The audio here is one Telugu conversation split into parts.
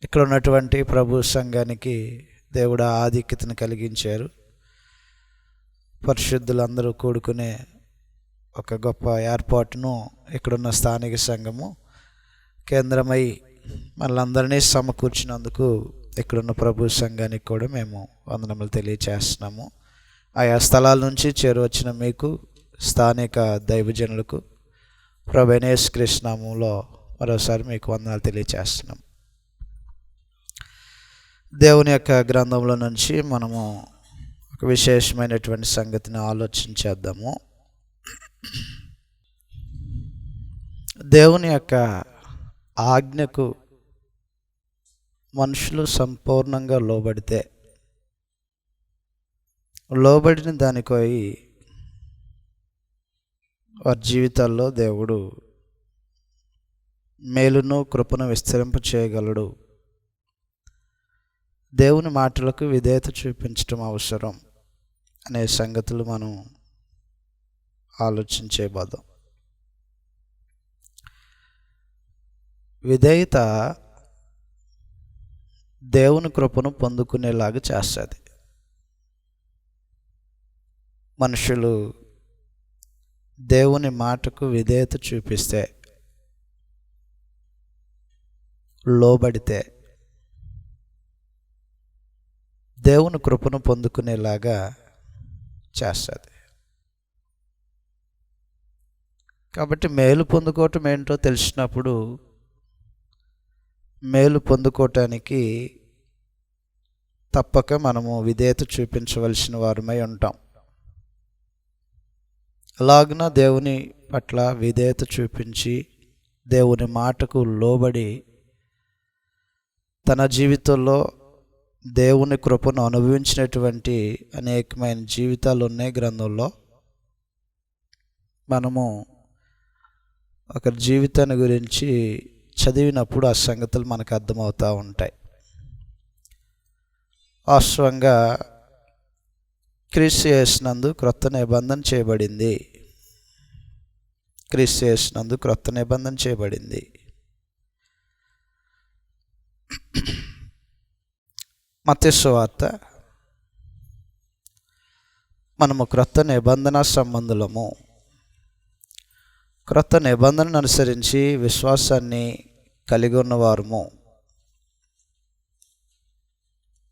ఇక్కడ ఉన్నటువంటి ప్రభు సంఘానికి దేవుడు ఆధిక్యతను కలిగించారు. పరిశుద్ధులందరూ కూడుకునే ఒక గొప్ప ఏర్పాటును ఇక్కడున్న స్థానిక సంఘము కేంద్రమై మనలందరినీ సమకూర్చినందుకు ఇక్కడున్న ప్రభు సంఘానికి కూడా మేము వందనములు తెలియచేస్తున్నాము. ఆయా స్థలాల నుంచి చేరువచ్చిన మీకు, స్థానిక దైవజనులకు ప్రభువైన యేసుక్రీస్తు నామములో మరోసారి మీకు వందనాలు తెలియచేస్తున్నాం. దేవుని యొక్క గ్రంథంలో నుంచి మనము ఒక విశేషమైనటువంటి సంగతిని ఆలోచించేద్దాము. దేవుని యొక్క ఆజ్ఞకు మనుషులు సంపూర్ణంగా లోబడిన దానికై వారి జీవితాల్లో దేవుడు మేలును కృపను విస్తరింప చేయగలడు. దేవుని మాటలకు విధేయత చూపించటం అవసరం అనే సంగతులు మనం ఆలోచించేబోదాం. విధేయత దేవుని కృపను పొందుకునేలాగా చేస్తుంది. మనుషులు దేవుని మాటకు విధేయత చూపిస్తే, లోబడితే దేవుని కృపను పొందుకునేలాగా చేస్తుంది. కాబట్టి మేలు పొందుకోవటం ఏంటో తెలిసినప్పుడు మేలు పొందుకోవటానికి తప్పక మనము విధేయత చూపించవలసిన వారమై ఉంటాం. అలాగున దేవుని పట్ల విధేయత చూపించి దేవుని మాటకు లోబడి తన జీవితంలో దేవుని కృపను అనుభవించినటువంటి అనేకమైన జీవితాలు ఉన్నాయి గ్రంథంలో. మనము ఒకరి జీవితాన్ని గురించి చదివినప్పుడు ఆ సంగతులు మనకు అర్థమవుతూ ఉంటాయి. వాస్తవంగా క్రీస్తు యేసునందు క్రొత్త నిబంధన చేయబడింది. క్రీస్తు యేసునందు క్రొత్త నిబంధన చేయబడింది. మత్తయి సువార్త, మనము క్రొత్త నిబంధన సంబంధులము. క్రొత్త నిబంధనను అనుసరించి విశ్వాసాన్ని కలిగి ఉన్నవారము.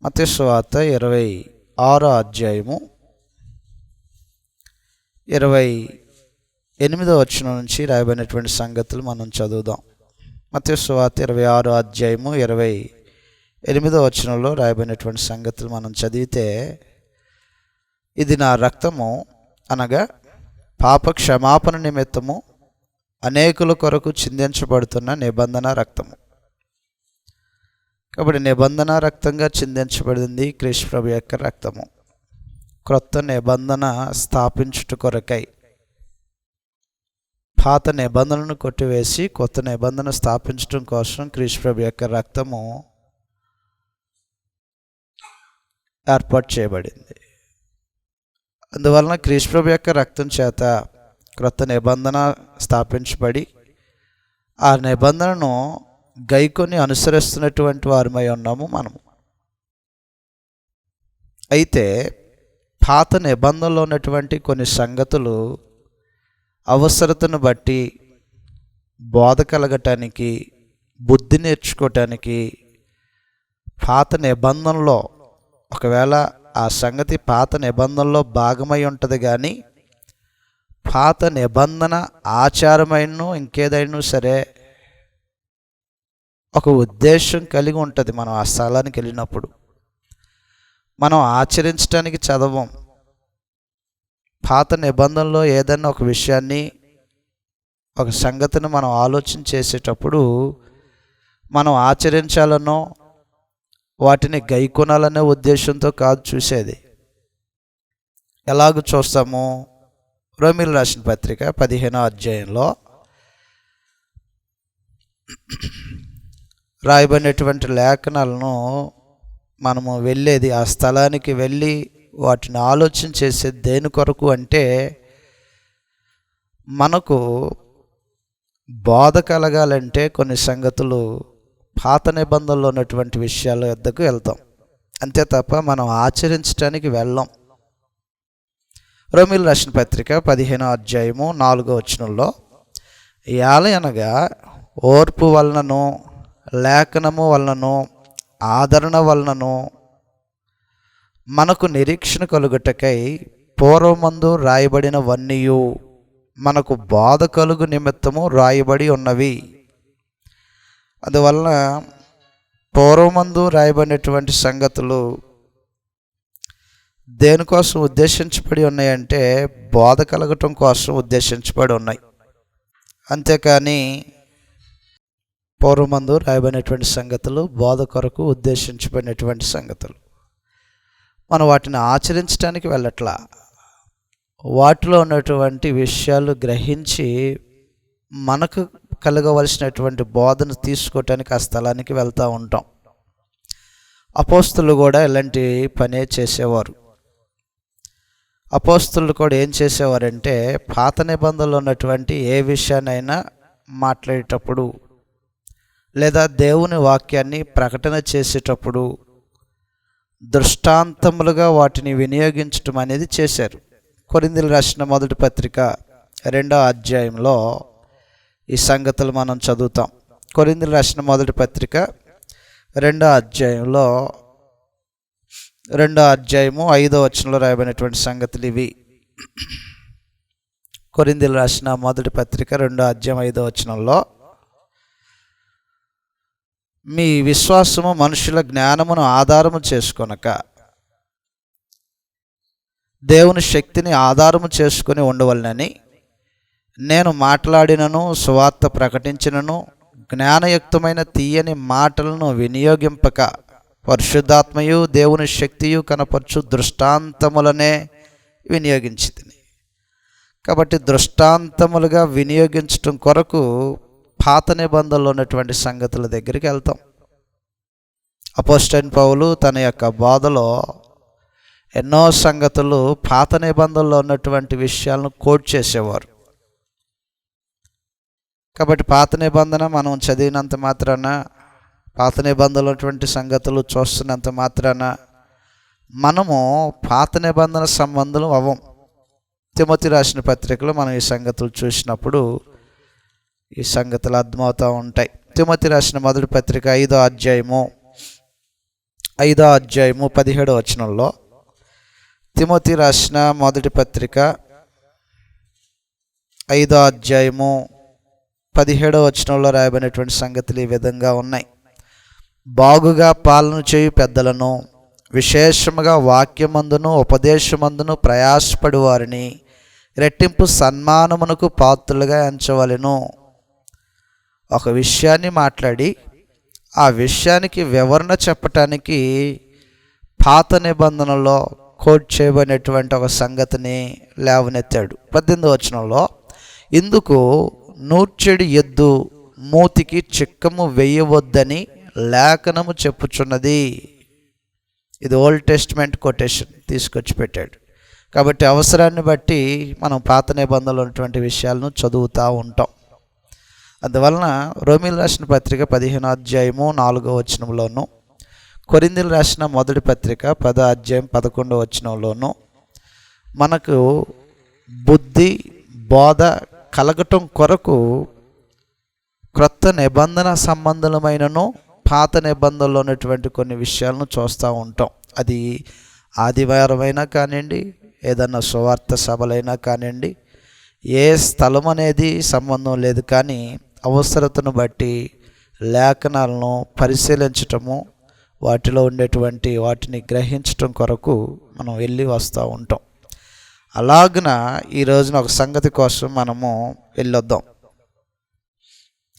మత్తయి సువార్త 26వ అధ్యాయము 28వ వచనం నుంచి రాయబడినటువంటి సంగతులు మనం చదువుదాం. మత్తయి సువార్త 26వ అధ్యాయము 28వ వచనంలో రాయబడినటువంటి సంగతులు మనం చదివితే, ఇది నా రక్తము అనగా పాప క్షమాపణ నిమిత్తము అనేకుల కొరకు చిందించబడుతున్న నిబంధన రక్తము. కాబట్టి నిబంధన రక్తంగా చిందించబడింది క్రీస్తు ప్రభు యొక్క రక్తము. క్రొత్త నిబంధన స్థాపించుట కొరకై పాత నిబంధనను కొట్టివేసి కొత్త నిబంధన స్థాపించడం కోసం క్రీస్తు ప్రభు యొక్క రక్తము ఏర్పాటు చేయబడింది. అందువలన క్రీస్తు ప్రభు యొక్క రక్తం చేత క్రొత్త నిబంధన స్థాపించబడి ఆ నిబంధనను గైకొని అనుసరిస్తున్నటువంటి వారమై ఉన్నాము మనము. అయితే పాత నిబంధనలో ఉన్నటువంటి కొన్ని సంగతులు అవసరతను బట్టి బోధ కలగటానికి, బుద్ధి నేర్చుకోవటానికి పాత నిబంధనలో ఒకవేళ ఆ సంగతి పాత నిబంధనలో భాగమై ఉంటుంది, కానీ పాత నిబంధన ఆచారమైన ఇంకేదైనా సరే ఒక ఉద్దేశం కలిగి ఉంటుంది. మనం ఆ స్థలానికి వెళ్ళినప్పుడు మనం ఆచరించడానికి చదవం. పాత నిబంధనలో ఏదైనా ఒక విషయాన్ని, ఒక సంగతిని మనం ఆలోచన చేసేటప్పుడు మనం ఆచరించాలనో వాటిని గైకొనాలనే ఉద్దేశంతో కాదు చూసేది. ఎలాగో చూస్తాము, రోమీయులకు రాసిన పత్రిక 15వ అధ్యాయంలో రాయబడినటువంటి లేఖనాలను మనము వెళ్ళేది, ఆ స్థలానికి వెళ్ళి వాటిని ఆలోచన చేసేది దేని కొరకు అంటే, మనకు బోధ కలగాలంటే కొన్ని సంగతులు పాత నిబంధనలో ఉన్నటువంటి విషయాల వద్దకు వెళ్తాం, అంతే తప్ప మనం ఆచరించడానికి వెళ్ళాం. రోమీయులకు రాసిన పత్రిక 15వ అధ్యాయము 4వ వచనంలో, ఏలయనగా ఓర్పు వలనను లేఖనము వలనను ఆదరణ వలనను మనకు నిరీక్షణ కలుగుటకై పూర్వమందు రాయబడినవన్నీయు మనకు బాధ కలుగు నిమిత్తము రాయబడి ఉన్నవి. అందువలన పూర్వమందు రాయబడినటువంటి సంగతులు దేనికోసం ఉద్దేశించబడి ఉన్నాయంటే బోధ కలగటం కోసం ఉద్దేశించబడి ఉన్నాయి. అంతేకాని పూర్వమందు రాయబడినటువంటి సంగతులు బోధ కొరకు ఉద్దేశించబడినటువంటి సంగతులు. మనం వాటిని ఆచరించడానికి వెళ్ళట్లా, వాటిలో ఉన్నటువంటి విషయాలు గ్రహించి మనకు కలగవలసినటువంటి బోధను తీసుకోవటానికి ఆ స్థలానికి వెళ్తూ ఉంటాం. అపోస్తులు కూడా ఇలాంటి పనే చేసేవారు. అపోస్తులు కూడా ఏం చేసేవారంటే పాత నిబంధనలో ఉన్నటువంటి ఏ విషయాన్నైనా మాట్లాడేటప్పుడు లేదా దేవుని వాక్యాన్ని ప్రకటన చేసేటప్పుడు దృష్టాంతములుగా వాటిని వినియోగించటం అనేది చేశారు. కొరింథీయులకు రాసిన మొదటి పత్రిక 2వ అధ్యాయంలో ఈ సంగతులు మనం చదువుతాం. కొరింథీయులకు రాసిన మొదటి పత్రిక 2వ అధ్యాయంలో 2వ అధ్యాయము 5వ వచనంలో రాయబడినటువంటి సంగతులు ఇవి. కొరింథీయులకు రాసిన మొదటి పత్రిక 2వ అధ్యాయం 5వ వచనంలో, మీ విశ్వాసము మనుషుల జ్ఞానమును ఆధారము చేసుకొనక దేవుని శక్తిని ఆధారము చేసుకుని ఉండవలనని నేను మాట్లాడినను సువార్త ప్రకటించినను జ్ఞానయుక్తమైన తీయని మాటలను వినియోగింపక పరిశుద్ధాత్మయు దేవుని శక్తియు కనపరచు దృష్టాంతములనే వినియోగించితిని. కాబట్టి దృష్టాంతములుగా వినియోగించటం కొరకు పాత నిబంధనలో ఉన్నటువంటి సంగతుల దగ్గరికి వెళ్తాం. అపోస్తలుడైన పౌలు తన యొక్క బోధలో ఎన్నో సంగతులు పాత నిబంధనలో ఉన్నటువంటి విషయాలను కోట్ చేసేవారు. కాబట్టి పాత నిబంధన మనం చదివినంత మాత్రాన, పాత నిబంధనలో ఉన్నటువంటి సంగతులు చూస్తున్నంత మాత్రాన మనము పాత నిబంధన సంబంధులు అవ్వం. తిమోతి రాసిన పత్రికలో మనం ఈ సంగతులు చూసినప్పుడు ఈ సంగతులు అర్థమవుతూ ఉంటాయి. తిమోతి రాసిన మొదటి పత్రిక 5వ అధ్యాయము 17వ వచనంలో, తిమోతి రాసిన మొదటి పత్రిక 5వ అధ్యాయము 17వ వచనంలో రాయబడినటువంటి సంగతులు ఈ విధంగా ఉన్నాయి. బాగుగా పాలన చేయు పెద్దలను, విశేషముగా వాక్యమందును ఉపదేశమందును ప్రయాసపడు వారిని రెట్టింపు సన్మానమునకు పాత్రులుగా ఎంచవలెను. ఒక విషయాన్ని మాట్లాడి ఆ విషయానికి వివరణ చెప్పటానికి పాత నిబంధనలో కోట్ చేయబడినటువంటి ఒక సంగతిని లేవనెత్తాడు. 18వ వచనంలో, ఇందుకు నూర్చెడు ఎద్దు మూతికి చిక్కము వేయవద్దని లేఖనము చెప్పుచున్నది. ఇది ఓల్డ్ టెస్ట్మెంట్ కొటేషన్ తీసుకొచ్చి పెట్టాడు. కాబట్టి అవసరాన్ని బట్టి మనం పాత నిబంధనలో ఉన్నటువంటి విషయాలను చదువుతూ ఉంటాం. అందువలన రోమీయులకు రాసిన పత్రిక 15వ అధ్యాయము 4వ వచనంలోను, కొరింథీయులకు రాసిన మొదటి పత్రిక 10వ అధ్యాయం 11వ వచనంలోను మనకు బుద్ధి బోధ కలగటం కొరకు క్రొత్త నిబంధన సంబంధమైనను పాత నిబంధనలో ఉన్నటువంటి కొన్ని విషయాలను చూస్తూ ఉంటాం. అది ఆదివారమైనా కానివ్వండి, ఏదన్నా సువార్త సభలైనా కానివ్వండి, ఏ స్థలం అనేది సంబంధం లేదు. కానీ అవసరతను బట్టి లేఖనాలను పరిశీలించటము, వాటిలో ఉండేటువంటి వాటిని గ్రహించటం కొరకు మనం వెళ్ళి వస్తూ ఉంటాం. అలాగున ఈ రోజున ఒక సంగతి కోసం మనము వెళ్ళొద్దాం.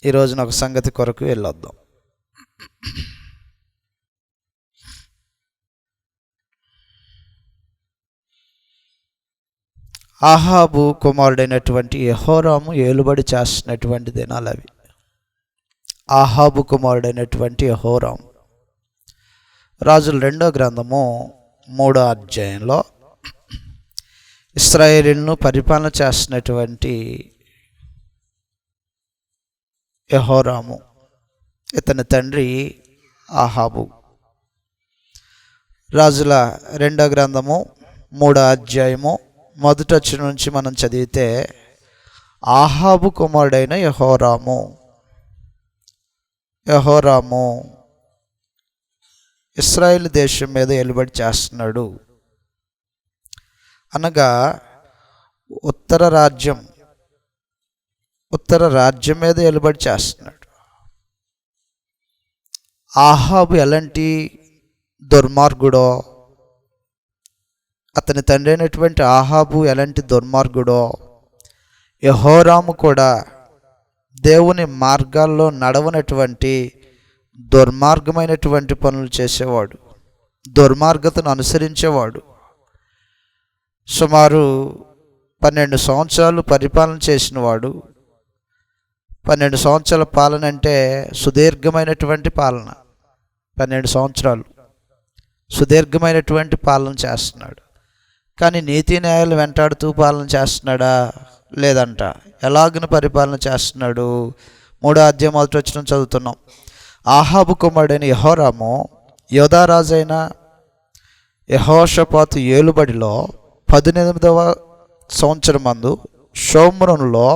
ఈ రోజున ఒక సంగతి కొరకు వెళ్ళొద్దాం. ఆహాబు కుమారుడైనటువంటి యెహోరాము ఏలుబడి చేస్తున్నటువంటి దినాలు అవి. ఆహాబు కుమారుడైనటువంటి యెహోరాము రాజుల 2వ గ్రంథము 3వ అధ్యాయంలో ఇశ్రాయేలును పరిపాలన చేస్తున్నటువంటి యెహోరాము ఇతని తండ్రి ఆహాబు. రాజుల 2వ గ్రంథము 3వ అధ్యాయము 1వ వచనం నుంచి మనం చదివితే, ఆహాబు కుమారుడైన యెహోరాము ఇశ్రాయేలు దేశం మీద ఏలుబడి చేస్తున్నాడు. అనగా ఉత్తర రాజ్యం మీద ఏలుబడి చేస్తున్నాడు. ఆహాబు ఎలాంటి దుర్మార్గుడో, అతని తండ్రి అయినటువంటి ఆహాబు ఎలాంటి దుర్మార్గుడో, యెహోరాము కూడా దేవుని మార్గాల్లో నడవనటువంటి దుర్మార్గమైనటువంటి పనులు చేసేవాడు, దుర్మార్గతను అనుసరించేవాడు. సుమారు 12 సంవత్సరాలు పరిపాలన చేసినవాడు. 12 సంవత్సరాల పాలన అంటే సుదీర్ఘమైనటువంటి పాలన. 12 సంవత్సరాలు సుదీర్ఘమైనటువంటి పాలన చేస్తున్నాడు. కానీ నీతి న్యాయాలు వెంటాడుతూ పాలన చేస్తున్నాడా? లేదంట. ఎలాగన పరిపాలన చేస్తున్నాడు? 3వ అధ్యాయం 1వ వచనం చదువుతున్నాం. ఆహాబు కుమారుడైన యెహోరాము యోధారాజైన యెహోషాపాతు ఏలుబడిలో 18వ సంవత్సరమందు షోమ్రోనులో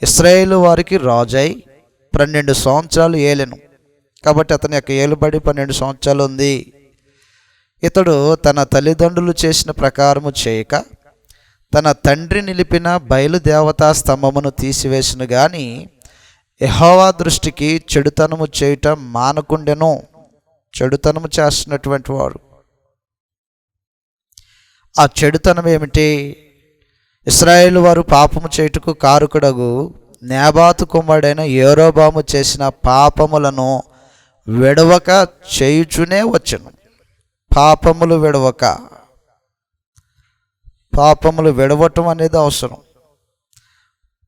ఇశ్రాయేలు వారికి రాజై 12 సంవత్సరాలు ఏలెను. కాబట్టి అతని యొక్క ఏలుబడి 12 సంవత్సరాలు ఉంది. ఇతడు తన తల్లిదండ్రులు చేసిన ప్రకారము చేయక తన తండ్రి నిలిపిన బయలుదేవతా స్తంభమును తీసివేసిన గాని యెహోవా దృష్టికి చెడుతనము చేయటం మానకుండెను. చెడుతనము చేస్తున్నటువంటి వాడు. ఆ చెడుతనం ఏమిటి? ఇశ్రాయేలు వారు పాపము చేయుటకు కారకుడగు నేబాతు కుమారుడైన యెరోబాము చేసిన పాపములను విడవక చేయుచునే వచ్చెను. పాపములు విడవటం అనేది అవసరం.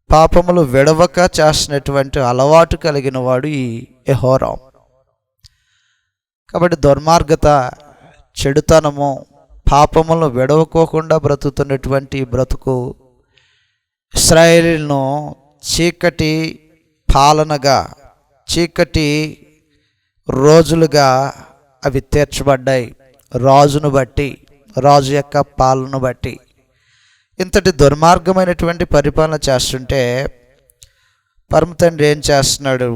పాపములు విడవక చేసినటువంటి అలవాటు కలిగిన వాడు ఈ యెహోరాం. కాబట్టి దుర్మార్గత, చెడుతనము, పాపములను విడవకోకుండా బ్రతుకుతున్నటువంటి బ్రతుకు ఇశ్రాయేలును చీకటి పాలనగా, చీకటి రోజులుగా అవి తీర్చబడ్డాయి. రాజును బట్టి, రాజు యొక్క పాలన బట్టి. ఇంతటి దుర్మార్గమైనటువంటి పరిపాలన చేస్తుంటే పరమ తండ్రి ఏం చేస్తున్నాడు?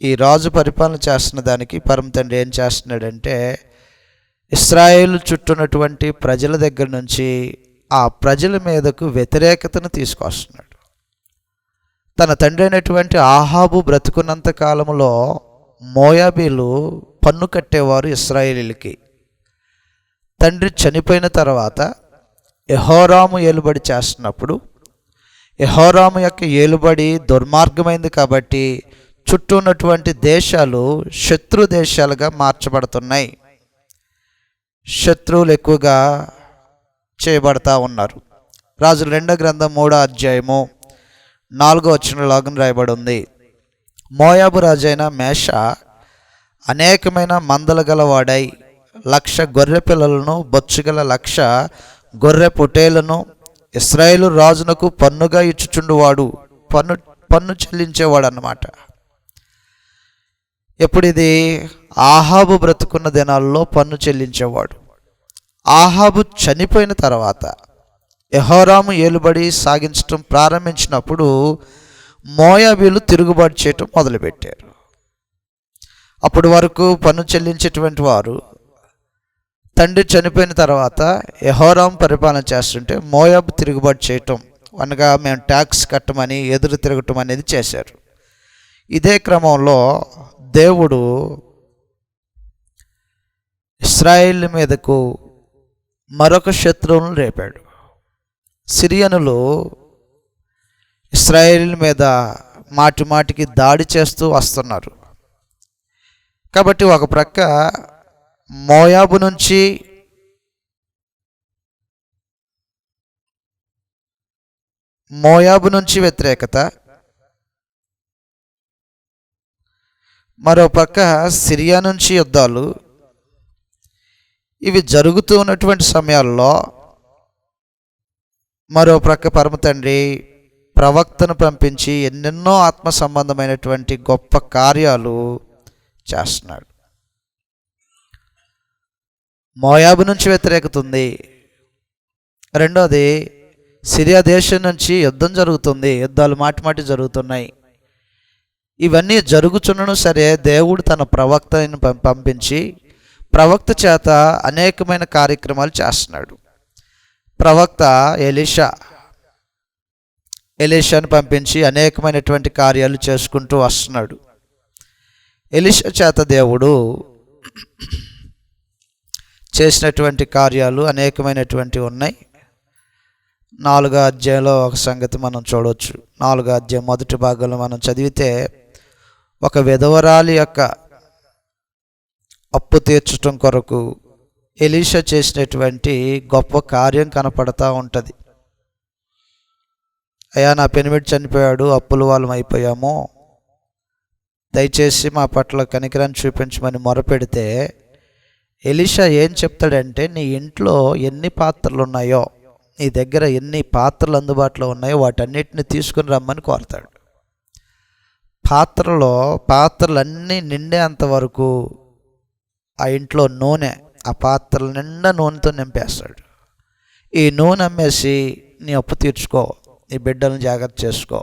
ఈ రాజు పరిపాలన చేస్తున్న దానికి పరమ తండ్రి ఏం చేస్తున్నాడంటే, ఇశ్రాయేలు చుట్టూన్నటువంటి ప్రజల దగ్గర నుంచి ఆ ప్రజల మీదకు వ్యతిరేకతను తీసుకొస్తున్నాడు. తన తండ్రి అయినటువంటి ఆహాబు బ్రతుకున్నంత కాలంలో మోయాబీలు పన్ను కట్టేవారు ఇశ్రాయేలీలకి. తండ్రి చనిపోయిన తర్వాత యెహోరాము ఏలుబడి చేస్తున్నప్పుడు యెహోరాము యొక్క ఏలుబడి దుర్మార్గమైంది కాబట్టి చుట్టూ ఉన్నటువంటి దేశాలు శత్రు దేశాలుగా మార్చబడుతున్నాయి. శత్రువులు ఎక్కువగా చేయబడతా ఉన్నారు. రాజుల 2వ గ్రంథం 3వ అధ్యాయము 4వ వచనంలాగా రాయబడి ఉంది. మోయాబు రాజైన మేష అనేకమైన మందలు గలవాడై 1,00,000 గొర్రె పిల్లలను, బొచ్చుగల 1,00,000 గొర్రె పొటేలను ఇశ్రాయేలు రాజునకు పన్నుగా ఇచ్చుచుండువాడు. పన్ను చెల్లించేవాడు అన్నమాట. ఎప్పుడు ఇది? ఆహాబు బ్రతుకున్న దినాల్లో పన్ను చెల్లించేవాడు. ఆహాబు చనిపోయిన తర్వాత యెహోరాము ఏలుబడి సాగించటం ప్రారంభించినప్పుడు మోయాబీలు తిరుగుబాటు చేయటం మొదలుపెట్టారు. అప్పటి వరకు పన్ను చెల్లించేటువంటి వారు తండ్రి చనిపోయిన తర్వాత యెహోరాము పరిపాలన చేస్తుంటే మోయాబు తిరుగుబాటు చేయటం, అనగా మేము ట్యాక్స్ కట్టమని ఎదురు తిరగటం అనేది చేశారు. ఇదే క్రమంలో దేవుడు ఇశ్రాయేలు మీదకు మరొక శత్రువును రేపాడు. సిరియనులు ఇశ్రాయేలు మీద మాటి మాటికి దాడి చేస్తూ వస్తున్నారు. కాబట్టి ఒక ప్రక్క మోయాబు నుంచి వ్యతిరేకత, మరో పక్క సిరియా నుంచి యుద్ధాలు. ఇవి జరుగుతూ ఉన్నటువంటి సమయాల్లో మరో ప్రక్క పరమ తండ్రి ప్రవక్తను పంపించి ఎన్నెన్నో ఆత్మ సంబంధమైనటువంటి గొప్ప కార్యాలు చేస్తున్నాడు. మోయాబు నుంచి వ్యతిరేకత ఉంది. రెండోది, సిరియా దేశం నుంచి యుద్ధం జరుగుతుంది, యుద్ధాలు మాటి జరుగుతున్నాయి. ఇవన్నీ జరుగుచున్నను సరే దేవుడు తన ప్రవక్తను పంపించి ప్రవక్త చేత అనేకమైన కార్యక్రమాలు చేస్తున్నాడు. ప్రవక్త ఎలీషాను పంపించి అనేకమైనటువంటి కార్యాలు చేసుకుంటూ వస్తున్నాడు. ఎలీషా చేత దేవుడు చేసినటువంటి కార్యాలు అనేకమైనటువంటివి ఉన్నాయి. 4వ అధ్యాయంలో ఒక సంగతి మనం చూడవచ్చు. 4వ అధ్యాయం మొదటి భాగంలో మనం చదివితే ఒక విధవరాలి యొక్క అప్పు తీర్చడం కొరకు ఎలీషా చేసినటువంటి గొప్ప కార్యం కనపడతా ఉంటుంది. అయ్యా, నా పెనిమిటి చనిపోయాడు, అప్పుల వాళ్ళం అయిపోయాము, దయచేసి మా పట్ల కనికరాన్ని చూపించమని మొరపెడితే ఎలీషా ఏం చెప్తాడంటే, నీ ఇంట్లో ఎన్ని పాత్రలు ఉన్నాయో, నీ దగ్గర ఎన్ని పాత్రలు అందుబాటులో ఉన్నాయో వాటన్నిటిని తీసుకుని రమ్మని కోరతాడు. పాత్రలన్నీ నిండేంత వరకు ఆ ఇంట్లో నూనె, ఆ పాత్రల నిండా నూనెతో నింపేస్తాడు. ఈ నూనె అమ్మేసి నీ అప్పు తీర్చుకో, నీ బిడ్డలను జాగ్రత్త చేసుకో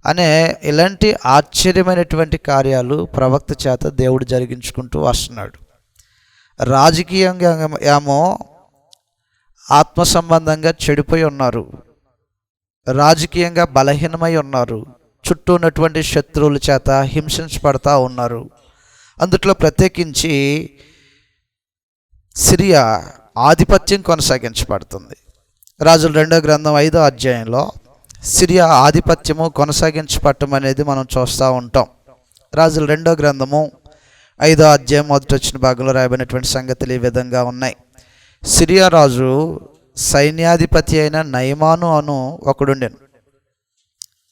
అనే ఇలాంటి ఆశ్చర్యమైనటువంటి కార్యాలు ప్రవక్త చేత దేవుడు జరిగించుకుంటూ వస్తున్నాడు. రాజకీయంగా ఏమో ఆత్మ సంబంధంగా చెడిపోయి ఉన్నారు, రాజకీయంగా బలహీనమై ఉన్నారు, చుట్టూ ఉన్నటువంటి శత్రువుల చేత హింసించబడతా ఉన్నారు. అందుట్లో ప్రత్యేకించి సిరియా ఆధిపత్యం కొనసాగించబడుతుంది. రాజుల 2వ గ్రంథం 5వ అధ్యాయంలో సిరియా ఆధిపత్యము కొనసాగించబడటం అనేది మనం చూస్తూ ఉంటాం. రాజుల 2వ గ్రంథము 5వ అధ్యాయం మొదటి వచ్చిన భాగంలో రాయబడినటువంటి సంగతులు ఈ విధంగా ఉన్నాయి. సిరియా రాజు సైన్యాధిపతి అయిన నయమాను అను ఒకడుండెను.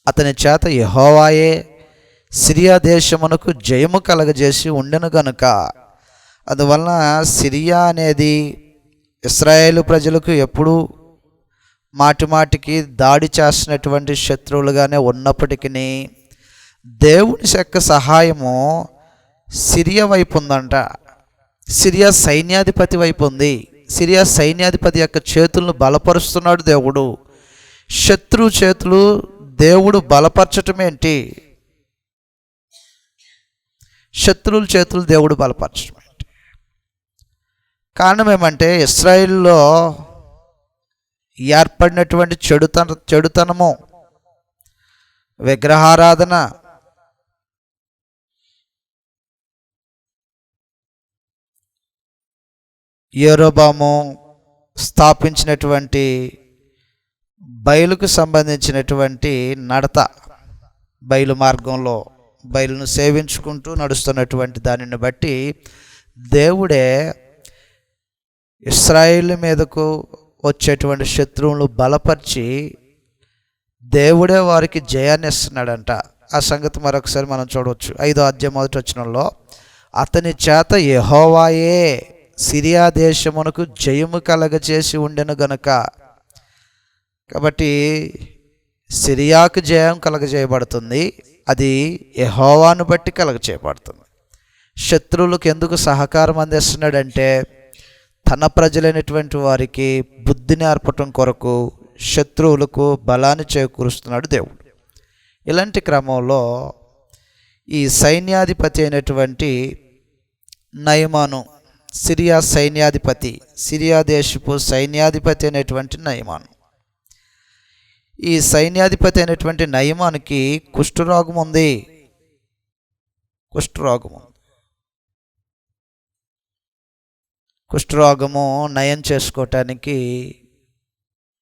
అతని చేత యెహోవాయే సిరియా దేశమునకు జయము కలగజేసి ఉండెను గనుక, అందువలన సిరియా అనేది ఇశ్రాయేలు ప్రజలకు ఎప్పుడూ మాటికి దాడి చేస్తున్నటువంటి శత్రువులుగానే ఉన్నప్పటికీ దేవుని యొక్క సహాయము సిరియా వైపు ఉందంట. సిరియా సైన్యాధిపతి వైపు ఉంది. సిరియా సైన్యాధిపతి యొక్క చేతులను బలపరుస్తున్నాడు దేవుడు. శత్రు చేతులు దేవుడు బలపరచటం ఏంటి? శత్రువుల చేతులు దేవుడు బలపరచడం ఏంటి? కారణం ఏమంటే ఇశ్రాయేలులో ఏర్పడినటువంటి చెడుతనము, విగ్రహారాధన, యెరోబాము స్థాపించినటువంటి బయలుకు సంబంధించినటువంటి నడత, బయలు మార్గంలో బయలును సేవించుకుంటూ నడుస్తున్నటువంటి దానిని బట్టి దేవుడే ఇశ్రాయేలు మీదకు వచ్చేటువంటి శత్రువులను బలపరిచి దేవుడే వారికి జయాన్ని ఇస్తున్నాడంట. ఆ సంగతి మరొకసారి మనం చూడవచ్చు. 5వ అధ్యాయం మొదటి వచనంలో, అతని చేత యెహోవాయే సిరియా దేశమునకు జయము కలగచేసి ఉండెను గనుక. కాబట్టి సిరియాకు జయం కలగజేయబడుతుంది, అది యెహోవాను బట్టి కలగజేయబడుతుంది. శత్రువులకు ఎందుకు సహకారం అందిస్తున్నాడంటే తన ప్రజలైనటువంటి వారికి బుద్ధి నేర్పటం కొరకు శత్రువులకు బలాన్ని చేకూరుస్తున్నాడు దేవుడు. ఇలాంటి క్రమంలో ఈ సైన్యాధిపతి అయినటువంటి నయమాను, సిరియా సైన్యాధిపతి, సిరియా దేశపు సైన్యాధిపతి అయినటువంటి నయమాను, ఈ సైన్యాధిపతి అయినటువంటి నయమానికి కుష్ఠరోగం ఉంది. కుష్ఠరోగము నయం చేసుకోవటానికి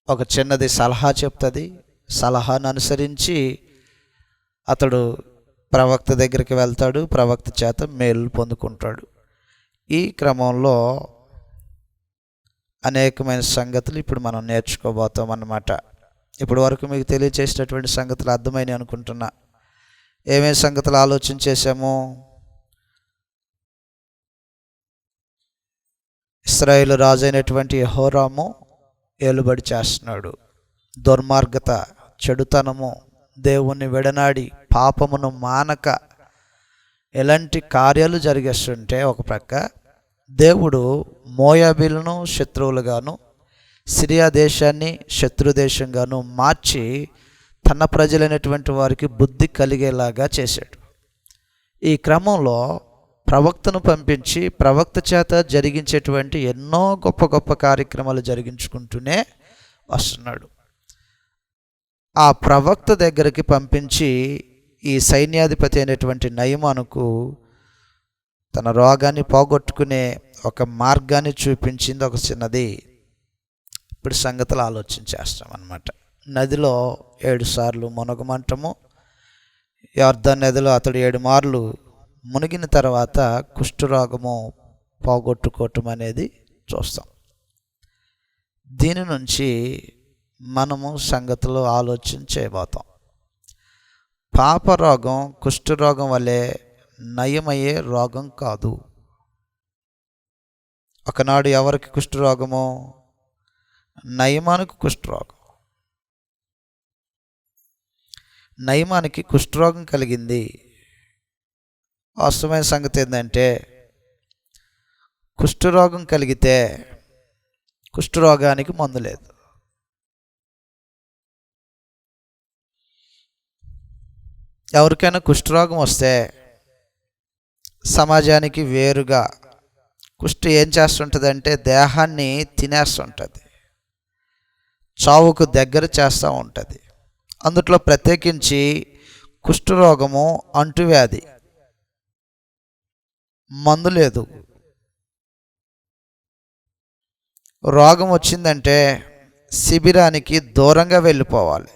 ఒక చిన్నది సలహా చెప్తుంది. సలహాను అనుసరించి అతడు ప్రవక్త దగ్గరికి వెళ్తాడు, ప్రవక్త చేత మేలు పొందుకుంటాడు. ఈ క్రమంలో అనేకమైన సంగతులు ఇప్పుడు మనం నేర్చుకోబోతాం అన్నమాట. ఇప్పటి వరకు మీకు తెలియచేసినటువంటి సంగతులు అర్థమైనవి అనుకుంటున్నా. ఏమేమి సంగతులు ఆలోచన చేశాము? ఇశ్రాయేలు రాజు అయినటువంటి యెహోరాము ఏలుబడి చేస్తున్నాడు, దుర్మార్గత చెడుతనము, దేవుణ్ణి విడనాడి పాపమును మానక ఎలాంటి కార్యాలు జరిగేస్తుంటే ఒక ప్రక్క దేవుడు మోయాబీలను శత్రువులుగాను సిరియా దేశాన్ని శత్రుదేశంగాను మార్చి తన ప్రజలైనటువంటి వారికి బుద్ధి కలిగేలాగా చేశాడు. ఈ క్రమంలో ప్రవక్తను పంపించి ప్రవక్త చేత జరిగించేటువంటి ఎన్నో గొప్ప గొప్ప కార్యక్రమాలు జరిగించుకుంటూనే వస్తున్నాడు. ఆ ప్రవక్త దగ్గరికి పంపించి ఈ సైన్యాధిపతి అయినటువంటి నయమానుకు తన రోగాన్ని పోగొట్టుకునే ఒక మార్గాన్ని చూపించింది ఒక చిన్నది. ఇప్పుడు సంగతులు ఆలోచించేస్తాం అన్నమాట. నదిలో 7 సార్లు మునగమంటము, యొర్దాను నదిలో అతడు 7 మార్లు మునిగిన తర్వాత కుష్ఠరోగము పోగొట్టుకోవటం అనేది చూస్తాం. దీని నుంచి మనము సంగతులు ఆలోచన చేయబోతాం. పాపరోగం కుష్ఠరోగం వలె నయమయ్యే రోగం కాదు. ఒకనాడు ఎవరికి కుష్ఠరోగము? నయమానికి కుష్ఠరోగం. నయమానికి కుష్ఠరోగం కలిగింది. వాస్తవమైన సంగతి ఏంటంటే కుష్ఠరోగం కలిగితే కుష్ఠరోగానికి మందు లేదు. ఎవరికైనా కుష్ఠరోగం వస్తే సమాజానికి వేరుగా కుష్ఠ ఏం చేస్తుంటుందంటే దేహాన్ని తినేస్తుంటుంది, చావుకు దగ్గర చేస్తూ ఉంటుంది. అందుట్లో ప్రత్యేకించి కుష్ఠరోగము అంటువ్యాధి, మందు లేదు. రోగం వచ్చిందంటే శిబిరానికి దూరంగా వెళ్ళిపోవాలి.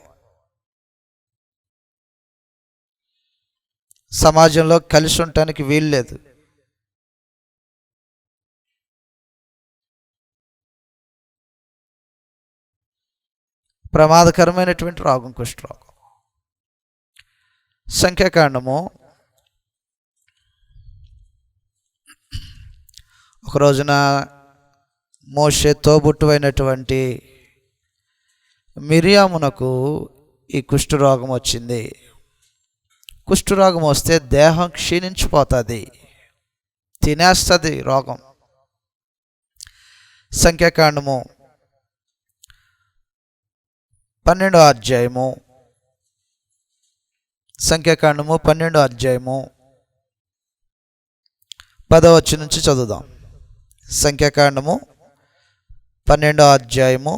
సమాజంలో కలిసి ఉండటానికి వీలు లేదు. ప్రమాదకరమైనటువంటి రోగం కుష్ఠరోగం. సంఖ్యాకాండము ఒక రోజున మోషే తోబుట్టువైనటువంటి మిరియామునకు ఈ కుష్ఠరోగం వచ్చింది. కుష్ఠరోగం వస్తే దేహం క్షీణించిపోతుంది, తినేస్తుంది రోగం. సంఖ్యాకాండము 12వ అధ్యాయము, సంఖ్యాకాండము 12వ అధ్యాయము 10వ వచనం నుంచి చదువుదాం. సంఖ్యాకాండము 12వ అధ్యాయము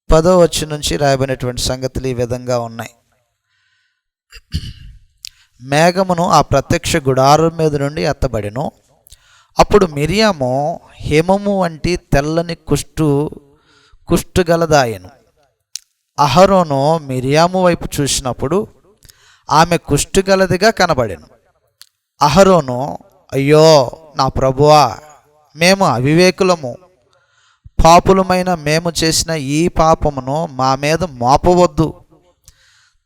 10వ వచనం నుంచి రాయబడినటువంటి సంగతులు ఈ విధంగా ఉన్నాయి. మేఘమును ఆ ప్రత్యక్ష గుడారం మీద నుండి ఎత్తబడెను. అప్పుడు మిరియాము హిమము వంటి తెల్లని కుష్ఠుగలదాయెను. అహరోను మిరియాము వైపు చూసినప్పుడు ఆమె కుష్ఠుగలదిగా కనబడెను. అహరోను, అయ్యో నా ప్రభువా, మేము అవివేకులము, పాపులమైన మేము చేసిన ఈ పాపమును మా మీద మోపవద్దు.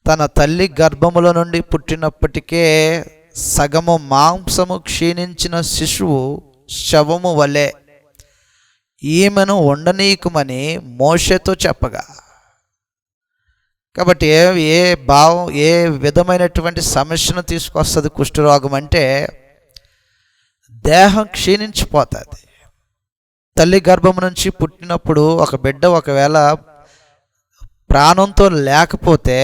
తన తల్లి గర్భముల నుండి పుట్టినప్పటికే సగము మాంసము క్షీణించిన శిశువు శవము వలె ఈమెను ఉండనీయకుమని మోషేతో చెప్పగా. కాబట్టి ఏ విధమైనటువంటి సమస్యను తీసుకొస్తుంది కుష్ఠరోగం అంటే దేహం క్షీణించిపోతుంది. తల్లి గర్భం నుంచి పుట్టినప్పుడు ఒక బిడ్డ ఒకవేళ ప్రాణంతో లేకపోతే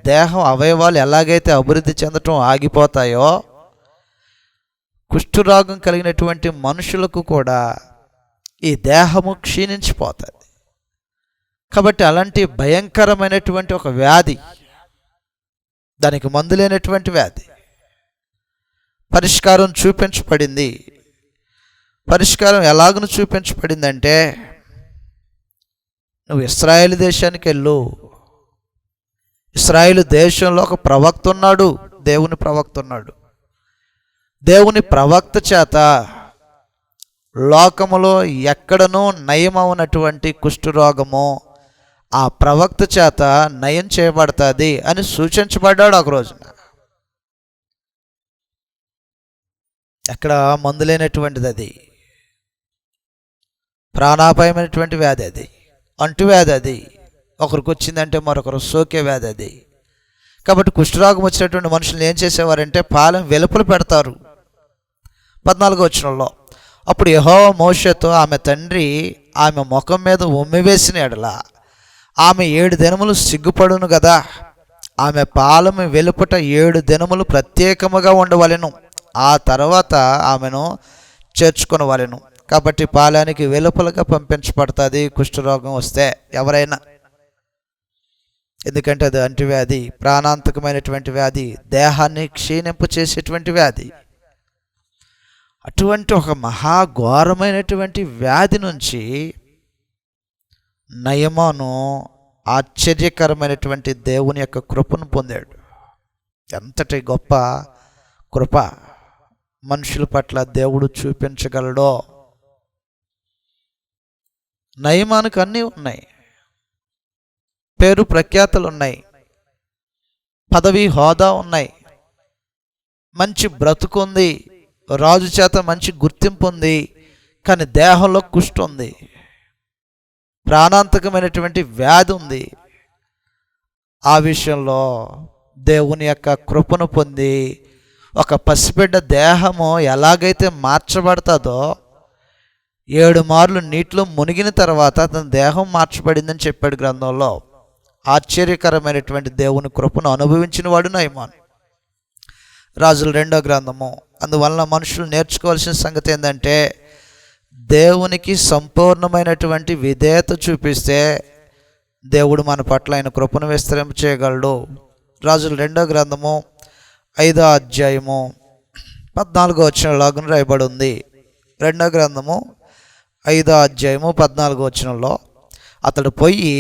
దేహం అవయవాలు ఎలాగైతే అభివృద్ధి చెందటం ఆగిపోతాయో కుష్ఠరోగం కలిగినటువంటి మనుషులకు కూడా ఈ దేహము క్షీణించిపోతుంది. కాబట్టి అలాంటి భయంకరమైనటువంటి ఒక వ్యాధి, దానికి మందు లేనటువంటి వ్యాధి, పరిష్కారం చూపించబడింది. పరిష్కారం ఎలాగను చూపించబడిందంటే నువ్వు ఇశ్రాయేలు దేశానికి వెళ్ళు. ఇశ్రాయేలు దేశంలో ఒక ప్రవక్త ఉన్నాడు, దేవుని ప్రవక్త ఉన్నాడు. దేవుని ప్రవక్త చేత లోకములో ఎక్కడనూ నయమవునటువంటి కుష్ఠరోగము ఆ ప్రవక్త చేత నయం చేయబడుతుంది అని సూచించబడ్డాడు ఒక రోజున. ఎక్కడ మందు లేనటువంటిది, అది ప్రాణాపాయమైనటువంటి వ్యాధి, అది అంటువ్యాధి, అది ఒకరికి వచ్చిందంటే మరొకరు సోకే వ్యాధి అది. కాబట్టి కుష్ఠరోగం వచ్చినటువంటి మనుషులు ఏం చేసేవారంటే పాలెం వెలుపల పెడతారు. 14వ వచనంలో, అప్పుడు యెహోవా మోషేతో, ఆమె తండ్రి ఆమె ముఖం మీద ఉమ్మివేసిన ఎడల ఆమె 7 దినములు సిగ్గుపడును కదా, ఆమె పాలెము వెలుపట 7 దినములు ప్రత్యేకముగా ఉండవలెను, ఆ తర్వాత ఆమెను చేర్చుకొనవలెను. కాబట్టి పాలానికి వెలుపలగా పంపించబడుతుంది కుష్ఠరోగం వస్తే ఎవరైనా. ఎందుకంటే అది అంటువ్యాధి, ప్రాణాంతకమైనటువంటి వ్యాధి, దేహాన్ని క్షీణింప చేసేటువంటి వ్యాధి. అటువంటి ఒక మహాఘోరమైనటువంటి వ్యాధి నుంచి నయమాను ఆశ్చర్యకరమైనటువంటి దేవుని యొక్క కృపను పొందాడు. ఎంతటి గొప్ప కృప మనుషుల పట్ల దేవుడు చూపించగలడో. నయమానికి అన్నీ ఉన్నాయి, పేరు ప్రఖ్యాతలు ఉన్నాయి, పదవి హోదా ఉన్నాయి, మంచి బ్రతుకుంది, రాజు చేత మంచి గుర్తింపు ఉంది. కానీ దేహంలో కుష్ఠు ఉంది, ప్రాణాంతకమైనటువంటి వ్యాధి ఉంది. ఆ విషయంలో దేవుని యొక్క కృపను పొంది ఒక పసిబిడ్డ దేహము ఎలాగైతే మార్చబడుతుందో, 7 మార్లు నీటిలో మునిగిన తర్వాత అతని దేహం మార్చబడిందని చెప్పాడు గ్రంథంలో. ఆశ్చర్యకరమైనటువంటి దేవుని కృపను అనుభవించిన వాడు నయమాను. రాజుల 2వ గ్రంథము. అందువలన మనుషులు నేర్చుకోవాల్సిన సంగతి ఏంటంటే, దేవునికి సంపూర్ణమైనటువంటి విధేయత చూపిస్తే దేవుడు మన పట్ల ఆయన కృపను విస్తరింప చేయగలడు. రాజుల 2వ గ్రంథము 5వ అధ్యాయము 14వ వచనంలాగా రాయబడి ఉంది. 2వ గ్రంథము 5వ అధ్యాయము 14వ వచనంలో, అతడు పోయి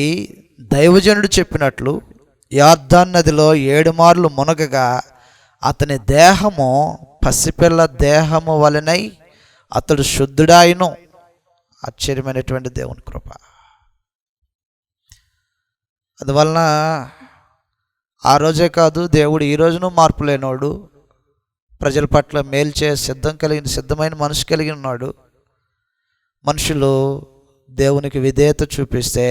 దైవజనుడు చెప్పినట్లు యొర్దాను నదిలో 7 మార్లు మునగగా అతని దేహము పసిపిల్ల దేహము వలెనై అతడు శుద్ధుడాయను. ఆశ్చర్యమైనటువంటి దేవుని కృప. అందువలన ఆ రోజే కాదు, దేవుడు ఈ రోజును మార్పు లేనోడు, ప్రజల పట్ల మేలు చేయ సిద్ధమైన మనసు కలిగి ఉన్నాడు. మనుషులు దేవునికి విధేయత చూపిస్తే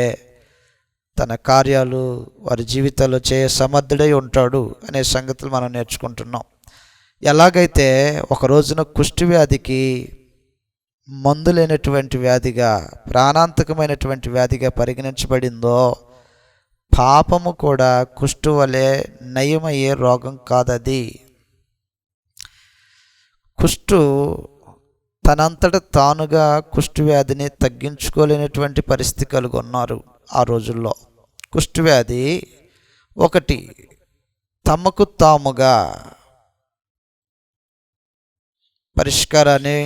తన కార్యాలు వారి జీవితాల్లో చేయ సమర్థుడై ఉంటాడు అనే సంగతులు మనం నేర్చుకుంటున్నాం. ఎలాగైతే ఒక రోజున కుష్టి వ్యాధికి మందు లేనటువంటి వ్యాధిగా, ప్రాణాంతకమైనటువంటి వ్యాధిగా పరిగణించబడిందో, పాపము కూడా కుష్టు వలె నయమయ్యే రోగం కాదది. కుష్టు తనంతట తానుగా కుష్టు వ్యాధిని తగ్గించుకోలేనటువంటి పరిస్థితి కలిగి ఉన్నారు ఆ రోజుల్లో. కుష్టు వ్యాధి ఒకటి, తమకు తాముగా పరిష్కారాన్ని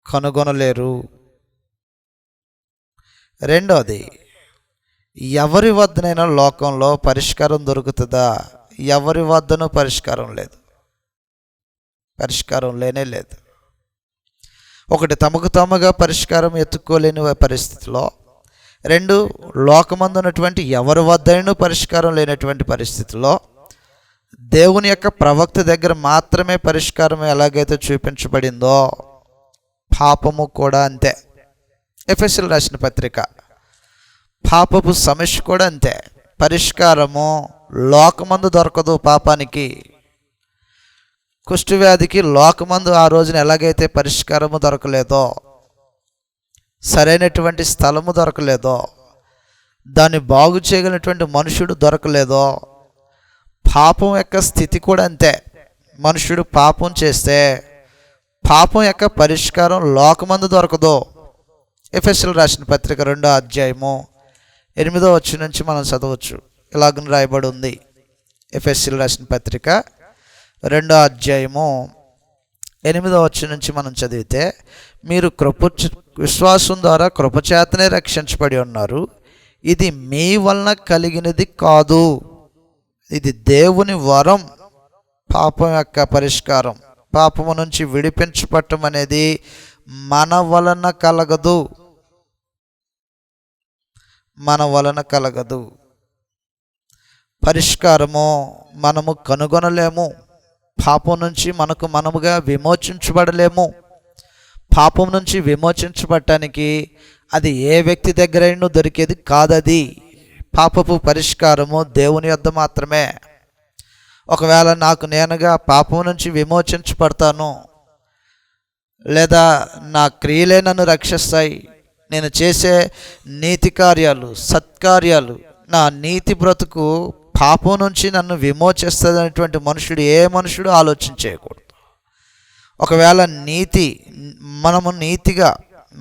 కనుగొనలేరు. రెండోది, ఎవరి వద్దనైనా లోకంలో పరిష్కారం దొరుకుతుందా? ఎవరి వద్దనూ పరిష్కారం లేదు, పరిష్కారం లేనే లేదు. ఒకటి, తమకు తాముగా పరిష్కారం ఎత్తుక్కోలేని పరిస్థితిలో. 2, లోకమందు ఉన్నటువంటి ఎవరి వద్దైనా పరిష్కారం లేనటువంటి పరిస్థితిలో దేవుని యొక్క ప్రవక్త దగ్గర మాత్రమే పరిష్కారం ఎలాగైతే చూపించబడిందో, పాపము కూడా అంతే. ఎఫెసీయులకు రాసిన పత్రిక, పాపపు సమస్య కూడా అంతే. పరిష్కారము లోకమందు దొరకదు పాపానికి. కుష్ఠవ్యాధికి లోకమందు ఆ రోజున ఎలాగైతే పరిష్కారము దొరకలేదో, సరైనటువంటి స్థలము దొరకలేదో, దాన్ని బాగు చేయగలిగినటువంటి మనుషుడు దొరకలేదో, పాపం యొక్క స్థితి కూడా అంతే. మనుషుడు పాపం చేస్తే పాపం యొక్క పరిష్కారం లోకమందు దొరకదు. ఎఫెసీయులకు రాసిన పత్రిక 2వ అధ్యాయము 8వ వచనం నుంచి మనం చదవచ్చు. ఇలాగ రాయబడి ఉంది. ఎఫెసీయులకు రాసిన పత్రిక 2వ అధ్యాయము 8వ వచనం నుంచి మనం చదివితే, మీరు విశ్వాసం ద్వారా కృపచేతనే రక్షించబడి ఉన్నారు. ఇది మీ వలన కలిగినది కాదు, ఇది దేవుని వరం. పాపం యొక్క పరిష్కారం, పాపము నుంచి విడిపించబడటం అనేది మన వలన కలగదు, మన వలన కలగదు. పరిష్కారము మనము కనుగొనలేము. పాపం నుంచి మనముగా విమోచించబడలేము. పాపం నుంచి విమోచించబడటానికి అది ఏ వ్యక్తి దగ్గరైనా దొరికేది కాదది. పాపపు పరిష్కారము దేవుని యొద్ద మాత్రమే. ఒకవేళ నాకు నేనుగా పాపం నుంచి విమోచించబడతాను, లేదా నా క్రియలే నన్ను రక్షిస్తాయి, నేను చేసే నీతి కార్యాలు, సత్కార్యాలు, నా నీతి బ్రతుకు పాపం నుంచి నన్ను విమోచిస్తుంది అనేటువంటి ఏ మనుషుడు ఆలోచన చేయకూడదు. ఒకవేళ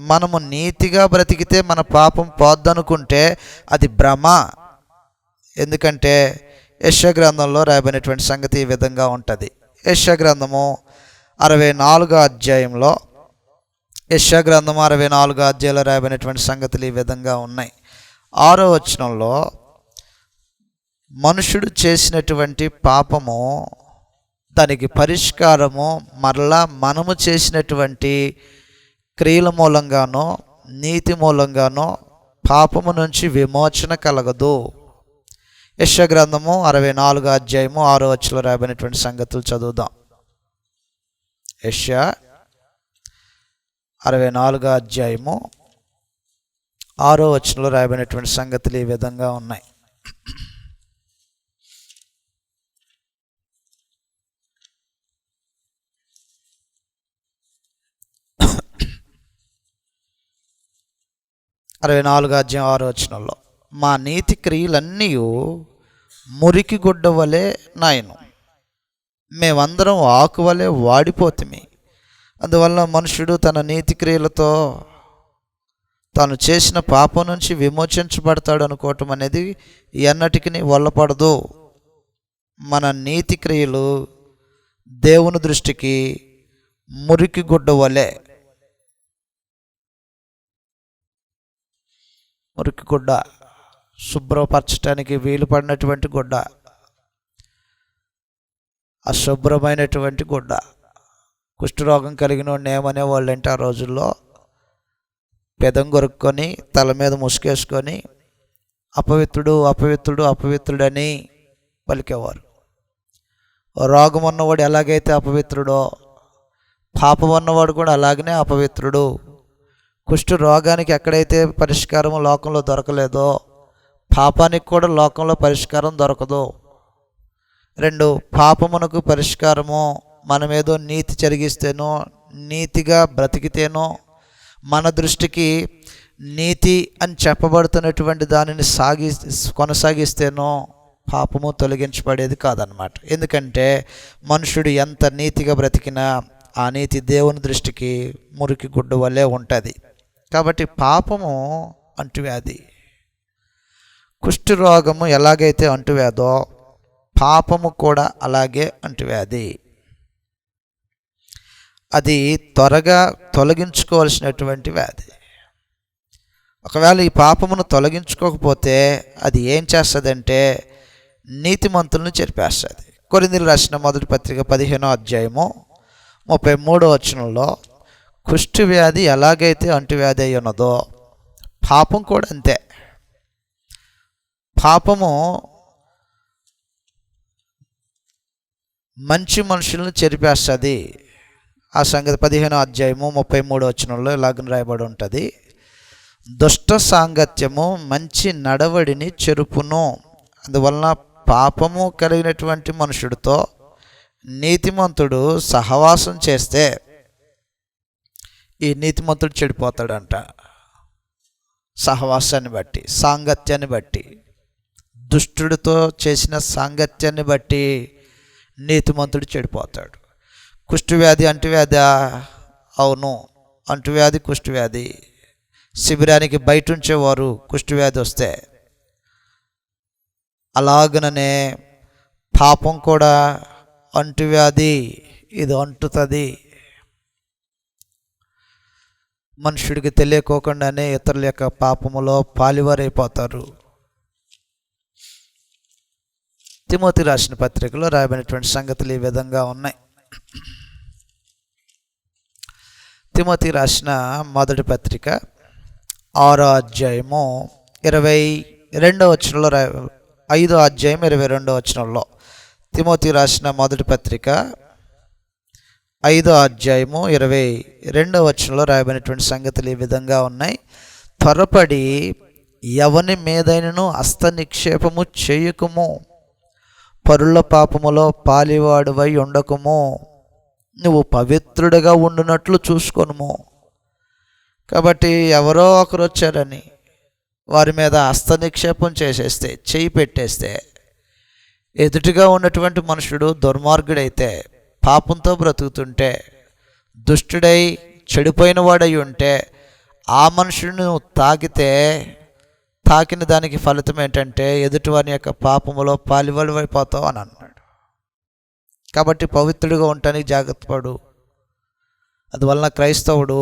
మనము నీతిగా బ్రతికితే మన పాపం పోద్దనుకుంటే అది భ్రమ. ఎందుకంటే యెషయా గ్రంథంలో రాయబడినటువంటి సంగతి ఈ విధంగా ఉంటుంది. యెషయా గ్రంథము 64వ అధ్యాయంలో, యెషయా గ్రంథము 64వ అధ్యాయంలో రాయబడినటువంటి సంగతులు ఈ విధంగా ఉన్నాయి. 6వ వచనంలో మనుషుడు చేసినటువంటి పాపము, దానికి పరిష్కారము మరలా మనము చేసినటువంటి క్రియల మూలంగానో నీతి మూలంగానో పాపము నుంచి విమోచన కలగదు. యెషయా గ్రంథము 64వ అధ్యాయము 6వ వచనంలో రాయబడినటువంటి సంగతులు చదువుదాం. యెషయా 64వ అధ్యాయము 6వ వచనంలో రాయబడినటువంటి సంగతులు ఈ విధంగా ఉన్నాయి. అధ్యాయం 6వ వచనంలో, మా నీతి క్రియలన్నీ మురికి గుడ్డ వలె నాయను, మేమందరం ఆకు వలె వాడిపోతిమి. అందువల్ల మనుషుడు తన నీతి క్రియలతో తాను చేసిన పాపం నుంచి విమోచించబడతాడు అనుకోవటం అనేది ఎన్నటికి వల్లపడదు. మన నీతి క్రియలు దేవుని దృష్టికి మురికి గుడ్డ వలె. మురికి గుడ్డ, శుభ్రపరచడానికి వీలు పడినటువంటి గుడ్డ, అశుభ్రమైనటువంటి గుడ్డ. కుష్ఠరోగం కలిగిన వాడిని ఏమనేవాళ్ళు అంటే ఆ రోజుల్లో పెదం కొరుక్కొని తల మీద ముసుకేసుకొని అపవిత్రుడు అపవిత్రుడు అపవిత్రుడని పలికేవారు. రోగం ఉన్నవాడు ఎలాగైతే అపవిత్రుడో, పాపం ఉన్నవాడు కూడా అలాగనే అపవిత్రుడు. కుష్ఠ రోగానికి ఎక్కడైతే పరిష్కారం లోకంలో దొరకలేదో, పాపానికి కూడా లోకంలో పరిష్కారం దొరకదు. 2, పాపమునకు పరిష్కారము మనమేదో నీతి జరిగిస్తేనో, నీతిగా బ్రతికితేనో, మన దృష్టికి నీతి అని చెప్పబడుతున్నటువంటి దానిని కొనసాగిస్తేనో పాపము తొలగించబడేది కాదనమాట. ఎందుకంటే మనుషుడు ఎంత నీతిగా బ్రతికినా ఆ నీతి దేవుని దృష్టికి మురికి గుడ్డ వల్లే ఉంటుంది. కాబట్టి పాపము అంటువ్యాధి. కుష్ఠరోగము ఎలాగైతే అంటువ్యాధో పాపము కూడా అలాగే అంటువ్యాధి. అది త్వరగా తొలగించుకోవాల్సినటువంటి వ్యాధి. ఒకవేళ ఈ పాపమును తొలగించుకోకపోతే అది ఏం చేస్తుందంటే నీతిమంతులను చెరిపేస్తుంది. కొరింథీయులకు రాసిన మొదటి పత్రిక 15వ అధ్యాయము 33వ వచనంలో, కుష్ఠ వ్యాధి ఎలాగైతే అంటువ్యాధి అయి ఉన్నదో పాపం కూడా అంతే. పాపము మంచి మనుషులను చెరిపేస్తుంది. ఆ సంగతి 15వ అధ్యాయము 33వ వచనంలో ఇలాగ రాయబడి ఉంటుంది. దుష్ట సాంగత్యము మంచి నడవడిని చెరుపును. అందువలన పాపము కలిగినటువంటి మనుషుడితో నీతిమంతుడు సహవాసం చేస్తే ఈ నీతిమంతుడు చెడిపోతాడంట. సహవాసాన్ని బట్టి, సాంగత్యాన్ని బట్టి, దుష్టుడితో చేసిన సాంగత్యాన్ని బట్టి నీతిమంతుడు చెడిపోతాడు. కుష్ఠవ్యాధి అంటువ్యాధి? అవును, అంటువ్యాధి కుష్ఠవ్యాధి. శిబిరానికి బయట ఉంచేవారు కుష్ఠవ్యాధి వస్తే. అలాగనే పాపం కూడా అంటువ్యాధి, ఇది అంటుతుంది. మనుషుడికి తెలియకోకుండానే ఇతరుల యొక్క పాపములో పాలివారైపోతారు. తిమోతి రాసిన పత్రికలో రాయబడినటువంటి సంగతులు ఈ విధంగా ఉన్నాయి. తిమోతి రాసిన మొదటి పత్రిక 6వ అధ్యాయము 22వ వచనంలో 5వ అధ్యాయం 22వ వచనంలో, తిమోతి రాసిన మొదటి పత్రిక 5వ అధ్యాయము 22వ వచనంలో రాయబడినటువంటి సంగతులు ఈ విధంగా ఉన్నాయి. త్వరపడి ఎవని మీదైనను హస్త నిక్షేపము చేయకుము, పరుల పాపములో పాలివాడువై ఉండకుము, నువ్వు పవిత్రుడిగా ఉండునట్లు చూసుకొనుము. కాబట్టి ఎవరో ఒకరు వచ్చారని వారి మీద హస్త నిక్షేపం చేసేస్తే, చేయి పెట్టేస్తే, ఎదుటిగా ఉన్నటువంటి మనుషుడు దుర్మార్గుడైతే, పాపంతో బ్రతుకుతుంటే, దుష్టుడై చెడిపోయిన వాడై ఉంటే, ఆ మనుషుడిని తాకిన దానికి ఫలితం ఏంటంటే ఎదుటివాని యొక్క పాపములో పాలివాడివైపోతావు అని అన్నాడు. కాబట్టి పవిత్రుడిగా ఉండటానికి జాగ్రత్త పడు. అందువలన క్రైస్తవుడు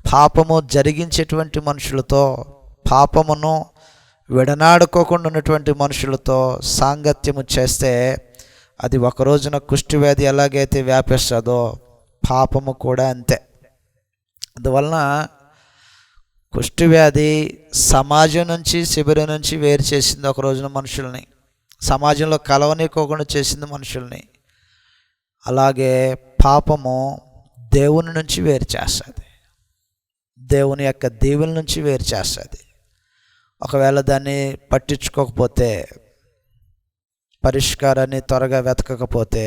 పాపము జరిగించేటువంటి మనుషులతో, పాపమును విడనాడుకోకుండా ఉన్నటువంటి మనుషులతో సాంగత్యము చేస్తే అది ఒక రోజున కుష్ఠవ్యాధి ఎలాగైతే వ్యాపిస్తుందో పాపము కూడా అంతే. అందువలన కుష్ఠవ్యాధి సమాజం నుంచి, శిబిరం నుంచి వేరు చేసింది ఒక రోజున మనుషుల్ని, సమాజంలో కలవనీకోకుండా చేసింది మనుషుల్ని. అలాగే పాపము దేవుని నుంచి వేరు చేస్తుంది, దేవుని యొక్క దీవెన నుంచి వేరు చేస్తుంది. ఒకవేళ దాన్ని పట్టించుకోకపోతే, పరిష్కారాన్ని త్వరగా వెతకకపోతే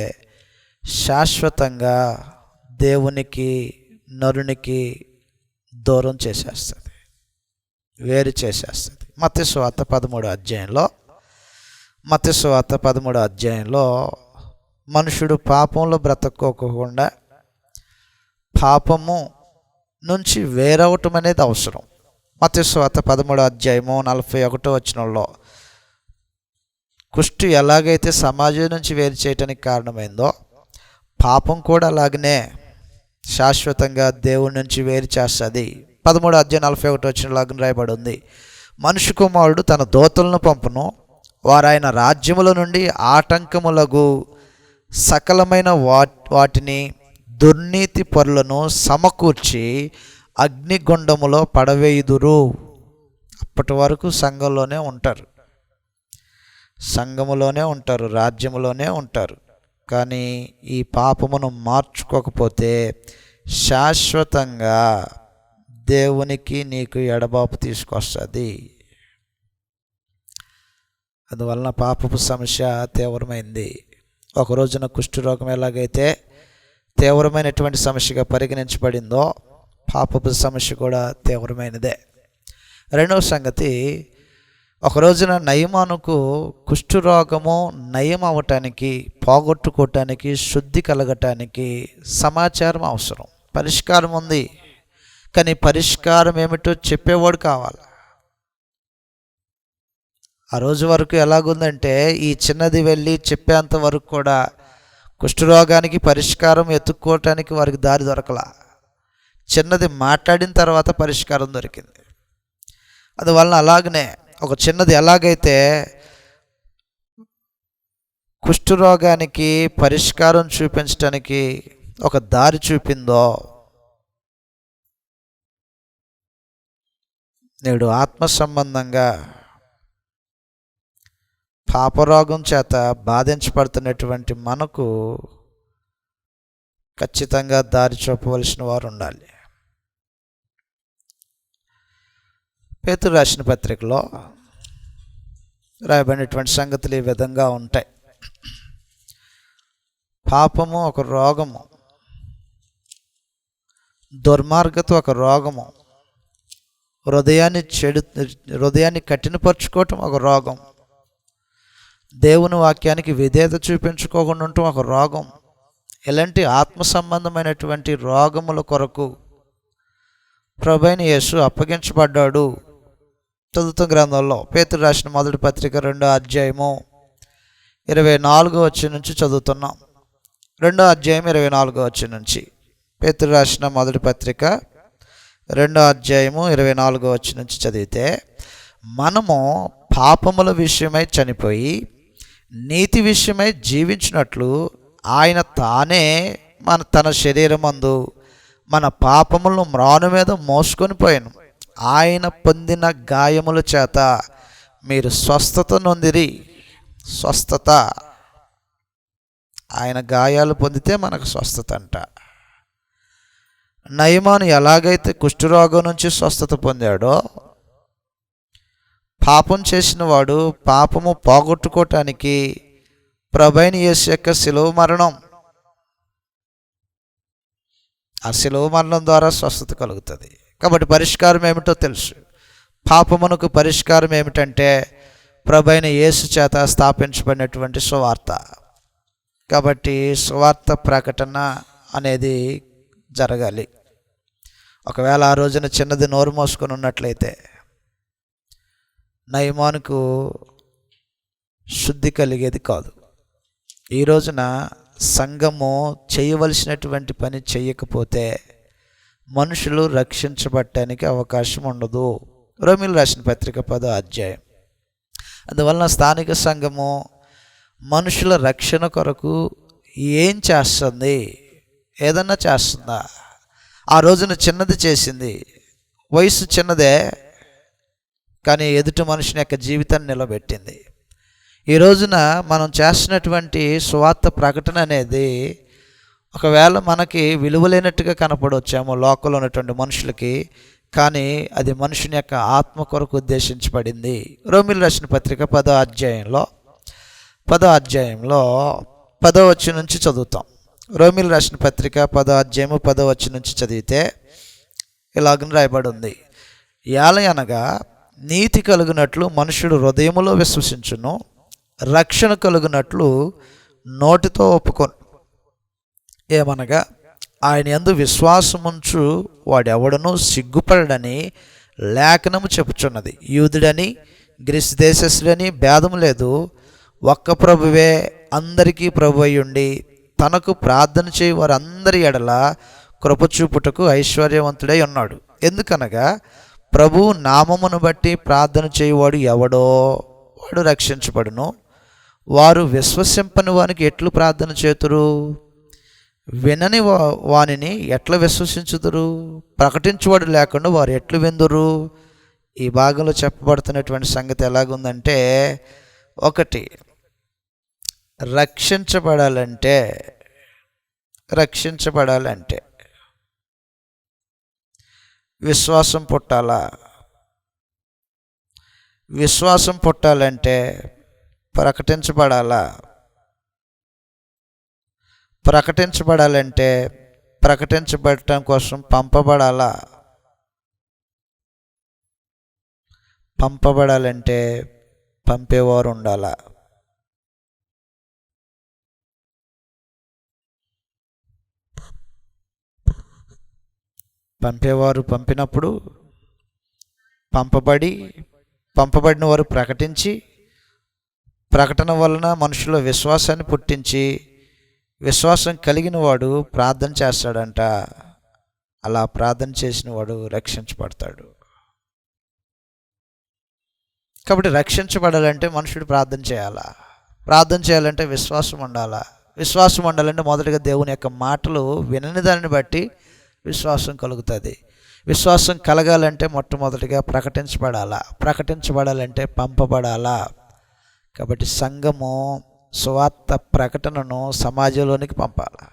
శాశ్వతంగా దేవునికి నరునికి దూరం చేసేస్తుంది, వేరు చేసేస్తుంది. మత్తయి సువార్త 13వ అధ్యాయంలో మనుషుడు పాపంలో బ్రతకోకుండా పాపము నుంచి వేరవటం అనేది అవసరం. మత్తయి సువార్త 13వ కుష్టు ఎలాగైతే సమాజం నుంచి వేరు చేయటానికి కారణమైందో పాపం కూడా అలాగనే శాశ్వతంగా దేవుడి నుంచి వేరు చేస్తుంది. 13వ రాయబడి ఉంది, మనుష్య కుమారుడు తన దూతలను పంపును, వారు ఆయన రాజ్యముల నుండి ఆటంకములకు సకలమైన వాటిని దుర్నీతి పరులను సమకూర్చి అగ్నిగుండములో పడవేయుదురు. అప్పటి వరకు సంఘంలోనే ఉంటారు, రాజ్యములోనే ఉంటారు. కానీ ఈ పాపమును మార్చుకోకపోతే శాశ్వతంగా దేవునికి నీకు ఎడబాపు తీసుకొస్తుంది. అందువలన పాపపు సమస్య తీవ్రమైంది. ఒక రోజున కుష్ఠరోగం ఎలాగైతే తీవ్రమైనటువంటి సమస్యగా పరిగణించబడిందో పాపపు సమస్య కూడా తీవ్రమైనదే. రెండవ సంగతి, ఒక రోజున నయమానుకు కుష్ఠరోగము నయం అవ్వటానికి, పోగొట్టుకోవటానికి, శుద్ధి కలగటానికి సమాచారం అవసరం, పరిష్కారం ఉంది. కానీ పరిష్కారం ఏమిటో చెప్పేవాడు కావాలి. ఆ రోజు వరకు ఎలాగుందంటే ఈ చిన్నది వెళ్ళి చెప్పేంత వరకు కూడా కుష్ఠరోగానికి పరిష్కారం ఎత్తుక్కోవటానికి వారికి దారి దొరకలా. చిన్నది మాట్లాడిన తర్వాత పరిష్కారం దొరికింది. అందువలన అలాగనే ఒక చిన్నది ఎలాగైతే కుష్ఠరోగానికి పరిష్కారం చూపించడానికి ఒక దారి చూపిందో, నేడు ఆత్మ సంబంధంగా పాపరోగం చేత బాధించబడుతున్నటువంటి మనకు ఖచ్చితంగా దారి చూపవలసిన వారు ఉండాలి. పేతురు రాసిన పత్రికలో రాయబడినటువంటి సంగతులు ఈ విధంగా ఉంటాయి. పాపము ఒక రోగము, దుర్మార్గత ఒక రోగము, హృదయాన్ని కఠినపరుచుకోవటం ఒక రోగం, దేవుని వాక్యానికి విధేయత చూపించుకోకుండా ఉండటం ఒక రోగం. ఇలాంటి ఆత్మ సంబంధమైనటువంటి రోగముల కొరకు ప్రభువైన యేసు అప్పగించబడ్డాడు. చదువుతున్న గ్రంథంలో పేతురు రాసిన మొదటి పత్రిక 2వ అధ్యాయము 24వ వచనం నుంచి చదువుతున్నాం. 2వ అధ్యాయం 24వ వచనం నుంచి పేతురు రాసిన మొదటి పత్రిక 2వ అధ్యాయము 24వ వచనం నుంచి చదివితే, మనము పాపముల విషయమై చనిపోయి నీతి విషయమై జీవించినట్లు ఆయన తానే తన శరీరమందు మన పాపములను మ్రాను మీద మోసుకొని పోయాను. ఆయన పొందిన గాయముల చేత మీరు స్వస్థత నొందిరి. స్వస్థత, ఆయన గాయాలు పొందితే మనకు స్వస్థత అంట. నయమాను ఎలాగైతే కుష్ఠరోగం నుంచి స్వస్థత పొందాడో, పాపం చేసిన వాడు పాపము పోగొట్టుకోవటానికి ప్రభువైన యేసు యొక్క శిలువ మరణం, ఆ శిలువ మరణం ద్వారా స్వస్థత కలుగుతుంది. కాబట్టి పరిష్కారం ఏమిటో తెలుసు. పాపమునకు పరిష్కారం ఏమిటంటే ప్రభువైన యేసు చేత స్థాపించబడినటువంటి సువార్త. కాబట్టి సువార్త ప్రకటన అనేది జరగాలి. ఒకవేళ ఆ రోజున చిన్నది నోరు మోసుకొని ఉన్నట్లయితే నయమానుకు శుద్ధి కలిగేది కాదు. ఈ రోజున సంఘము చేయవలసినటువంటి పని చేయకపోతే మనుషులు రక్షించబడటానికి అవకాశం ఉండదు. రోమీయులకు రాసిన పత్రిక 10వ అధ్యాయం. అందువలన స్థానిక సంఘము మనుషుల రక్షణ కొరకు ఏం చేస్తుంది? ఏదన్నా చేస్తుందా? ఆ రోజున చిన్నది చేసింది, వయసు చిన్నదే కానీ ఎదుటి మనిషిని యొక్క జీవితాన్ని నిలబెట్టింది. ఈ రోజున మనం చేస్తున్నటువంటి సువార్త ప్రకటన అనేది ఒకవేళ మనకి విలువలేనట్టుగా కనపడవచ్చేమో లోకంలో ఉన్నటువంటి మనుషులకి, కానీ అది మనుషుని యొక్క ఆత్మ కొరకు ఉద్దేశించబడింది. రోమీయులకు రాసిన పత్రిక 10వ అధ్యాయంలో 10వ వచనం నుంచి చదువుతాం. రోమీయులకు రాసిన పత్రిక 10వ అధ్యాయము 10వ వచనం నుంచి చదివితే ఇలాగ రాయబడి ఉంది. ఏలయనగా నీతి కలుగునట్లు మనుషుడు హృదయములో విశ్వసించును, రక్షణ కలుగునట్లు నోటితో ఒప్పుకొను. ఏమనగా ఆయన యందు విశ్వాసముంచు వాడెవడనూ సిగ్గుపడని లేఖనము చెప్పుచున్నది. యూదుడని గ్రీసు దేశస్థుడని భేదము లేదు, ఒక్క ప్రభువే అందరికీ ప్రభు అయ్యుండి తనకు ప్రార్థన చేయి వారందరి ఎడల కృపచూపుటకు ఐశ్వర్యవంతుడై ఉన్నాడు. ఎందుకనగా ప్రభు నామమును బట్టి ప్రార్థన చేయువాడు ఎవడో వాడు రక్షించబడును. వారు విశ్వసింపని వానికి ఎట్లు ప్రార్థన చేతురు? వినని వానిని ఎట్లా విశ్వసించుదురు? ప్రకటించువాడు లేకుండా వారు ఎట్లు విందురు? ఈ భాగంలో చెప్పబడుతున్నటువంటి సంగతి ఎలాగుందంటే, ఒకటి, రక్షించబడాలంటే విశ్వాసం పుట్టాలా? విశ్వాసం పుట్టాలంటే ప్రకటించబడాలా? ప్రకటించబడాలంటే ప్రకటించబడటం కోసం పంపబడాలా? పంపబడాలంటే పంపేవారు ఉండాలా? పంపేవారు పంపినప్పుడు పంపబడిన వారు ప్రకటించి, ప్రకటన వలన మనుషుల విశ్వాసాన్ని పుట్టించి, విశ్వాసం కలిగిన వాడు ప్రార్థన చేస్తాడంట. అలా ప్రార్థన చేసిన వాడు రక్షించబడతాడు. కాబట్టి రక్షించబడాలంటే మనుషుడు ప్రార్థన చేయాలా? ప్రార్థన చేయాలంటే విశ్వాసం ఉండాలా? విశ్వాసం ఉండాలంటే మొదటిగా దేవుని యొక్క మాటలు వినని దానిని బట్టి విశ్వాసం కలుగుతుంది. విశ్వాసం కలగాలంటే మొట్టమొదటిగా ప్రకటించబడాలంటే పంపబడాలా. కాబట్టి సంఘము సువార్త ప్రకటనను సమాజంలోనికి పంపాలి.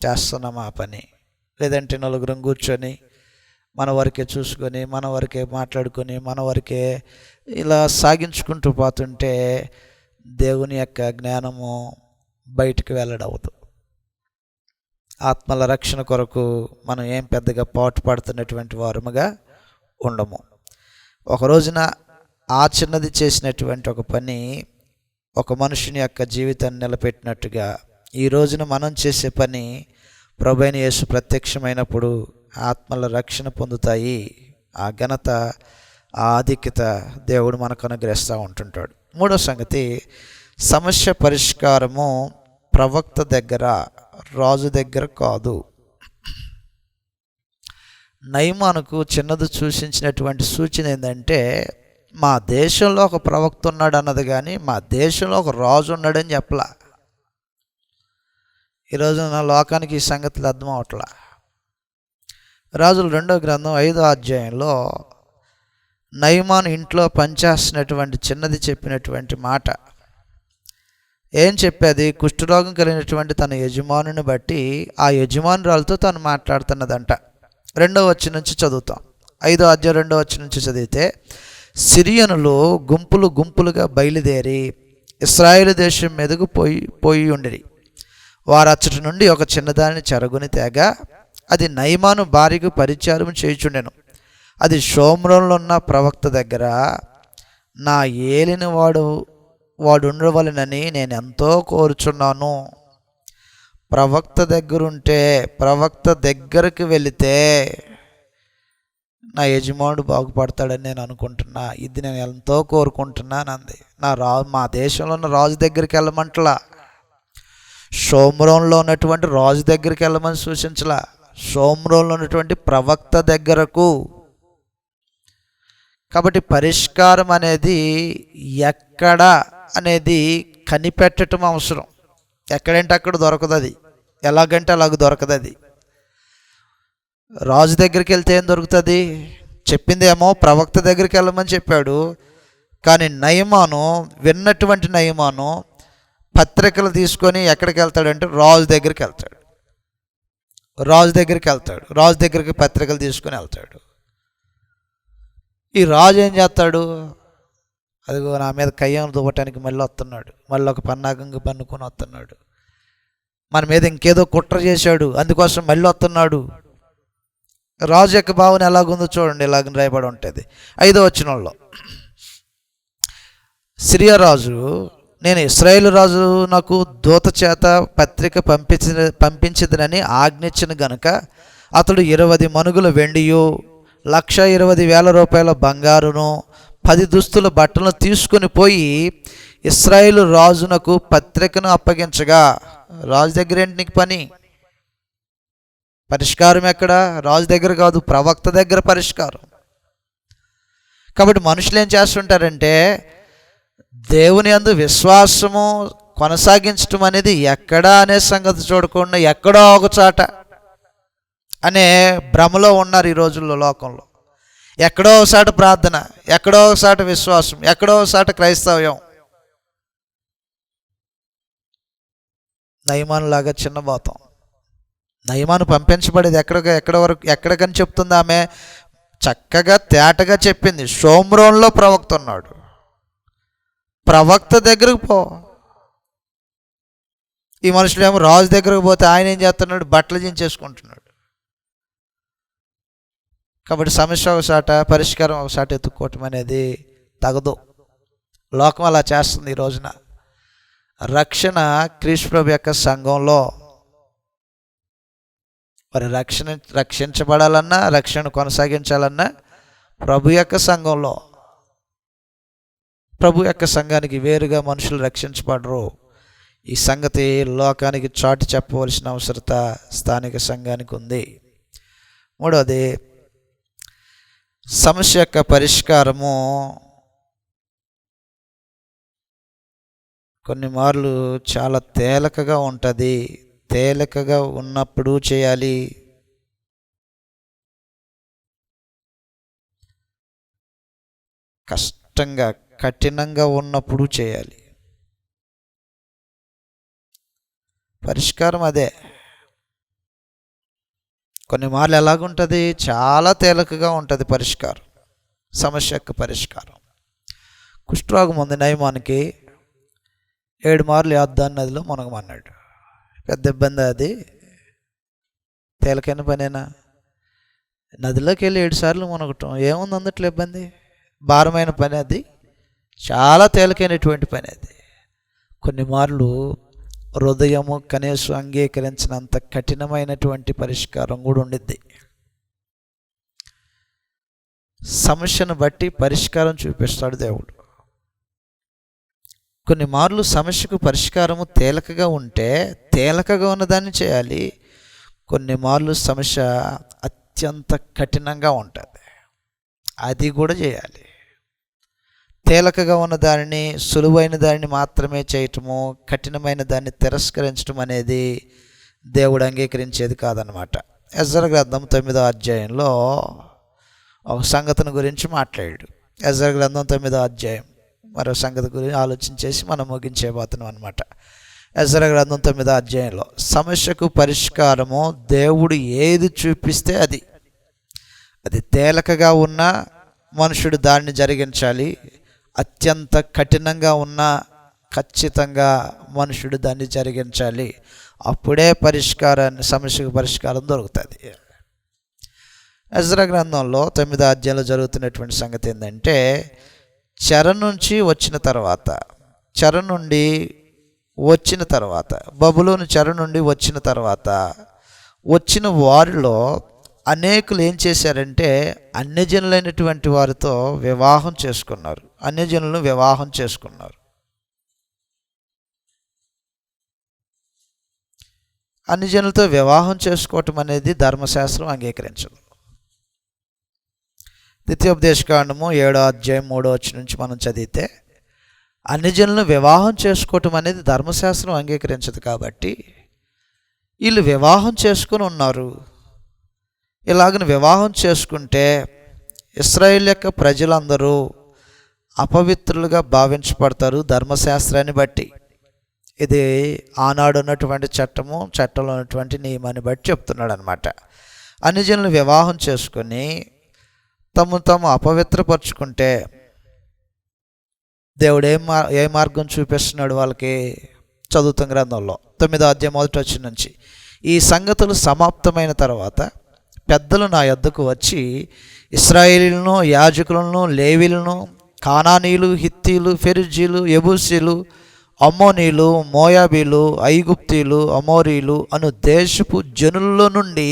చేస్తున్నాం ఆ పని? లేదంటే నలుగురం కూర్చొని మన వరకే చూసుకొని, మన వరకే మాట్లాడుకొని, మన వరకే ఇలా సాగించుకుంటూ పోతుంటే దేవుని యొక్క జ్ఞానము బయటికి వెల్లడవదు. ఆత్మల రక్షణ కొరకు మనం ఏం పెద్దగా పాటు పడుతున్నటువంటి వారముగా ఉండము. ఒక రోజున ఆ చిన్నది చేసినటువంటి ఒక పని ఒక మనుషుని యొక్క జీవితాన్ని నిలబెట్టినట్టుగా ఈ రోజున మనం చేసే పని ప్రభువైన యేసు ప్రత్యక్షమైనప్పుడు ఆత్మల రక్షణ పొందుతాయి. ఆ ఘనత, ఆ ఆధిక్యత దేవుడు మనకు అనుగ్రహిస్తూ ఉంటుంటాడు. మూడో సంగతి, సమస్య పరిష్కారము ప్రవక్త దగ్గర, రాజు దగ్గర కాదు. నయమానుకు చిన్నది సూచించినటువంటి సూచన ఏంటంటే, మా దేశంలో ఒక ప్రవక్త ఉన్నాడు అన్నది, కానీ మా దేశంలో ఒక రాజు ఉన్నాడని చెప్పలా. ఈరోజు నా లోకానికి ఈ సంగతులు అర్థం అవట్లా. రాజుల 2వ గ్రంథం 5వ అధ్యాయంలో నయమాను ఇంట్లో పనిచేస్తున్నటువంటి చిన్నది చెప్పినటువంటి మాట, ఏం చెప్పేది? కుష్ఠరోగం కలిగినటువంటి తన యజమానుని బట్టి ఆ యజమానురాలతో తను మాట్లాడుతున్నదంట. 2వ వచనం నుంచి చదువుతాం. 5వ అధ్యాయం 2వ వచనం నుంచి చదివితే, సిరియనులు గుంపులు గుంపులుగా బయలుదేరి ఇశ్రాయేలు దేశం మీదకు పోయి ఉండిరి. వారు అచ్చటి నుండి ఒక చిన్నదానిని చెరగుని తేగా అది నయమాను భార్యకు పరిచారం చేయుచుండెను. అది షోమ్రోన్లో ఉన్న ప్రవక్త దగ్గర నా ఏలిన వాడు ఉండవలెనని నేను ఎంతో కోరుచున్నాను. ప్రవక్త దగ్గరుంటే, ప్రవక్త దగ్గరికి వెళితే నా యజమానుడు బాగుపడతాడని నేను అనుకుంటున్నా. ఇది నేను ఎంతో కోరుకుంటున్నాను అంది. మా దేశంలో ఉన్న రాజు దగ్గరికి వెళ్ళమంటలా, షోమ్రోన్లో ఉన్నటువంటి రాజు దగ్గరికి వెళ్ళమని సూచించలా, షోమ్రోన్లో ఉన్నటువంటి ప్రవక్త దగ్గరకు. కాబట్టి పరిష్కారం అనేది ఎక్కడ అనేది కనిపెట్టడం అవసరం. ఎక్కడంటే అక్కడ దొరకదు, అది ఎలాగంటే అలాగ దొరకదు. అది రాజు దగ్గరికి వెళ్తే ఏం దొరుకుతుంది? చెప్పిందేమో ప్రవక్త దగ్గరికి వెళ్ళమని చెప్పాడు, కానీ నయమాను, విన్నటువంటి నయమాను పత్రికలు తీసుకొని ఎక్కడికి వెళ్తాడంటే రాజు దగ్గరికి వెళ్తాడు. రాజు దగ్గరికి పత్రికలు తీసుకొని వెళ్తాడు. ఈ రాజు ఏం చేస్తాడు? అదిగో నా మీద కయ్యం దువ్వటానికి మళ్ళీ వస్తున్నాడు, మళ్ళీ ఒక పన్నాగంగా పన్నుకొని వస్తున్నాడు, మన మీద ఇంకేదో కుట్ర చేశాడు, అందుకోసం మళ్ళీ వస్తున్నాడు. రాజు యొక్క భావన ఎలాగుందో చూడండి, ఇలాగ రాయబడి ఉంటుంది 5వ వచనంలో. సిరియా రాజు, నేను ఇశ్రాయేలు రాజు నాకు దూత చేత పత్రిక పంపించదనని ఆజ్ఞించిన గనుక అతడు 20 మనుగుల వెండియు 1,20,000 రూపాయల బంగారును 10 దుస్తుల బట్టలను తీసుకుని పోయి ఇశ్రాయేలు రాజునకు పత్రికను అప్పగించగా, రాజు దగ్గర ఏంటి నీకు పని? పరిష్కారం ఎక్కడ? రాజు దగ్గర కాదు, ప్రవక్త దగ్గర పరిష్కారం. కాబట్టి మనుషులు ఏం చేస్తుంటారంటే, దేవుని యందు విశ్వాసము కొనసాగించడం అనేది ఎక్కడా అనే సంగతి చూడకుండా ఎక్కడో ఒక చాట అనే భ్రమలో ఉన్నారు ఈ రోజుల్లో లోకంలో. ఎక్కడో ఒకసారి ప్రార్థన, ఎక్కడో ఒకసారి విశ్వాసం, ఎక్కడో ఒకసారి క్రైస్తవ్యం. నయమానులాగా చిన్నబోతాం. నయమాను పంపించబడేది ఎక్కడికని చెప్తుంది ఆమె? చక్కగా తేటగా చెప్పింది. షోమ్రోన్లో ప్రవక్త ఉన్నాడు, ప్రవక్త దగ్గరకు పో. ఈ మనుషులు ఏమో రాజు దగ్గరకు పోతే ఆయన ఏం చేస్తున్నాడు? బట్టలు దించేసుకుంటున్నాడు. కాబట్టి సమస్య ఒకసాట, పరిష్కారం ఒకసాట ఎత్తుక్కోవటం అనేది తగదు. లోకం అలా చేస్తుంది ఈ రోజున. రక్షణ క్రీస్తు ప్రభు యొక్క సంఘంలో మరి రక్షించబడాలన్నా, రక్షణ కొనసాగించాలన్నా ప్రభు యొక్క సంఘంలో, ప్రభు యొక్క సంఘానికి వేరుగా మనుషులు రక్షించబడరు. ఈ సంగతి లోకానికి చాటి చెప్పవలసిన అవసరత స్థానిక సంఘానికి ఉంది. 3వది, సమస్య యొక్క పరిష్కారము కొన్ని మార్లు చాలా తేలికగా ఉంటుంది. తేలికగా ఉన్నప్పుడు చేయాలి, కష్టంగా కఠినంగా ఉన్నప్పుడు చేయాలి. పరిష్కారం అదే. కొన్ని మార్లు ఎలాగుంటుంది? చాలా తేలికగా ఉంటుంది పరిష్కారం, సమస్య యొక్క పరిష్కారం. కుష్ఠరోగం ఉంది నయమానికి, 7 మార్లు యార్దాను నదిలో మునగమన్నాడు. పెద్ద ఇబ్బంది అది? తేలికైన పనేనా? నదిలోకి వెళ్ళి 7 సార్లు మునగటం ఏముంది అందుట్లో ఇబ్బంది? భారమైన పని అది, చాలా తేలికైనటువంటి పని అది. కొన్ని మార్లు హృదయము కనీసం అంగీకరించినంత కఠినమైనటువంటి పరిష్కారం కూడా ఉండిద్ది. సమస్యను బట్టి పరిష్కారం చూపిస్తాడు దేవుడు. కొన్ని మార్లు సమస్యకు పరిష్కారము తేలికగా ఉంటే తేలికగా ఉన్నదాన్ని చేయాలి. కొన్ని మార్లు సమస్య అత్యంత కఠినంగా ఉంటుంది, అది కూడా చేయాలి. తేలికగా ఉన్న దానిని, సులువైన దానిని మాత్రమే చేయటము, కఠినమైన దాన్ని తిరస్కరించడం అనేది దేవుడు అంగీకరించేది కాదనమాట. ఎజ్రా గ్రంథం 9వ అధ్యాయంలో ఒక సంగతిని గురించి మాట్లాడాడు. ఎజ్రా గ్రంథం 9వ అధ్యాయం మరో సంగతి గురించి ఆలోచన చేసి మనం ముగించేపోతున్నాం అనమాట. ఎజ్రా గ్రంథం 9వ అధ్యాయంలో సమస్యకు పరిష్కారము దేవుడు ఏది చూపిస్తే అది తేలికగా ఉన్న మనుషుడు దాన్ని జరిగించాలి, అత్యంత కఠినంగా ఉన్న ఖచ్చితంగా మనుషుడు దాన్ని జరిగించాలి. అప్పుడే సమస్యకు పరిష్కారం దొరుకుతుంది. ఎజ్రా గ్రంథంలో 9వ అధ్యాయంలో జరుగుతున్నటువంటి సంగతి ఏంటంటే, చెర నుండి వచ్చిన తర్వాత బబులోను చెర నుండి వచ్చిన తర్వాత వచ్చిన వారిలో అనేకులు ఏం చేశారంటే అన్యజనులైనటువంటి వారితో వివాహం చేసుకున్నారు. అన్యజనులను వివాహం చేసుకున్నారు. అన్యజనులతో వివాహం చేసుకోవటం అనేది ధర్మశాస్త్రం అంగీకరించదు. ద్వితీయోపదేశకాండము 7వ అధ్యాయం 3వ వచనం నుంచి మనం చదివితే అన్యజనులను వివాహం చేసుకోవటం అనేది ధర్మశాస్త్రం అంగీకరించదు. కాబట్టి వీళ్ళు వివాహం చేసుకుని ఉన్నారు. ఇలాగని వివాహం చేసుకుంటే ఇశ్రాయేల్ యొక్క ప్రజలందరూ అపవిత్రులుగా భావించబడతారు ధర్మశాస్త్రాన్ని బట్టి. ఇది ఆనాడు ఉన్నటువంటి చట్టంలో ఉన్నటువంటి నియమాన్ని బట్టి చెప్తున్నాడు అనమాట. అన్యజనులు వివాహం చేసుకొని తాము అపవిత్రపరుచుకుంటే దేవుడు ఏ మార్గం చూపిస్తున్నాడు వాళ్ళకి? చదువుతాం గ్రంథంలో 9వ అధ్యాయం 1వ వచనం నుంచి. ఈ సంగతులు సమాప్తమైన తర్వాత పెద్దలు నా యొద్దకు వచ్చి ఇశ్రాయేలీలను, యాజకులను, లేవీలను, కానానీయులు, హిత్తీలు, ఫెరిజీలు, యెబూసీలు, అమ్మోనీలు, మోయాబీలు, ఐగుప్తీలు, అమోరీలు అను దేశపు జనుల్లో నుండి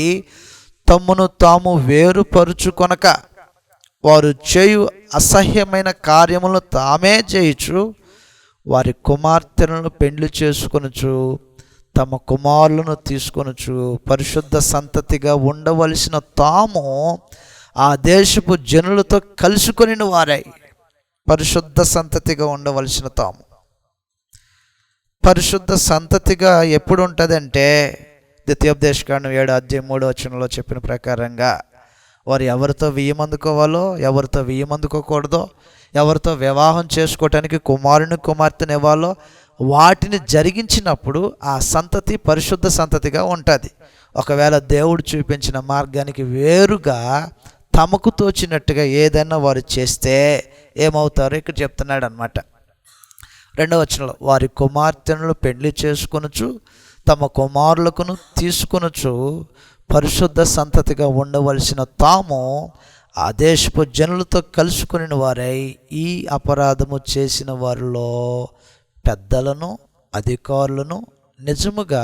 తమ్మును తాము వేరుపరుచుకొనక వారు చేయు అసహ్యమైన కార్యములను తామే చేయుచు వారి కుమార్తెలను పెండ్లి చేసుకొనుచు తమ కుమారులను తీసుకొనుచు పరిశుద్ధ సంతతిగా ఉండవలసిన తాము ఆ దేశపు జనులతో కలుసుకొని వారై. పరిశుద్ధ సంతతిగా ఉండవలసిన తాము పరిశుద్ధ సంతతిగా ఎప్పుడు ఉంటుందంటే ద్వితీయోపదేశకాండం 7వ అధ్యాయం 3వ వచనంలో చెప్పిన ప్రకారంగా వారు ఎవరితో వియ్యమందుకోవాలో, ఎవరితో వియ్యమందుకోకూడదో, ఎవరితో వివాహం చేసుకోవటానికి కుమార్తెను ఇవ్వాలో వాటిని జరిగించినప్పుడు ఆ సంతతి పరిశుద్ధ సంతతిగా ఉంటుంది. ఒకవేళ దేవుడు చూపించిన మార్గానికి వేరుగా తమకు తోచినట్టుగా ఏదైనా వారు చేస్తే ఏమవుతారో ఇక్కడ చెప్తున్నాడు అనమాట. 2వ వచనంలో వారి కుమార్తెను పెళ్లి చేసుకొనుచు తమ కుమారులకును తీసుకొనుచు పరిశుద్ధ సంతతిగా ఉండవలసిన తాము ఆ దేశపు జనులతో కలుసుకుని వారై ఈ అపరాధము చేసిన వారిలో పెద్దలను, అధికారులను నిజముగా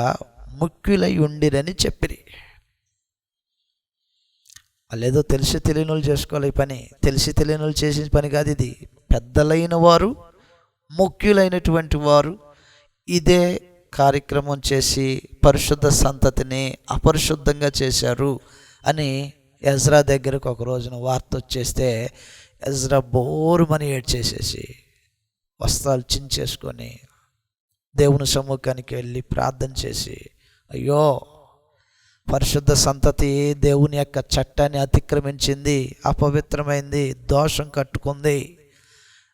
ముఖ్యులై ఉండిరని చెప్పిరి. వాళ్ళేదో తెలిసి తెలియనులు చేసుకోవాలి. ఈ పని తెలిసి తెలియనులు చేసిన పని కాదు ఇది. పెద్దలైన వారు, ముఖ్యులైనటువంటి వారు ఇదే కార్యక్రమం చేసి పరిశుద్ధ సంతతిని అపరిశుద్ధంగా చేశారు అని ఎజ్రా దగ్గరకు ఒక రోజున వార్త వచ్చేస్తే ఎజ్రా బోరుమని ఏడ్చేసేసి వస్త్రాలు చించేసుకొని దేవుని సమ్ముఖానికి వెళ్ళి ప్రార్థన చేసి, అయ్యో పరిశుద్ధ సంతతి దేవుని యొక్క చట్టాన్ని అతిక్రమించింది, అపవిత్రమైంది, దోషం కట్టుకుంది,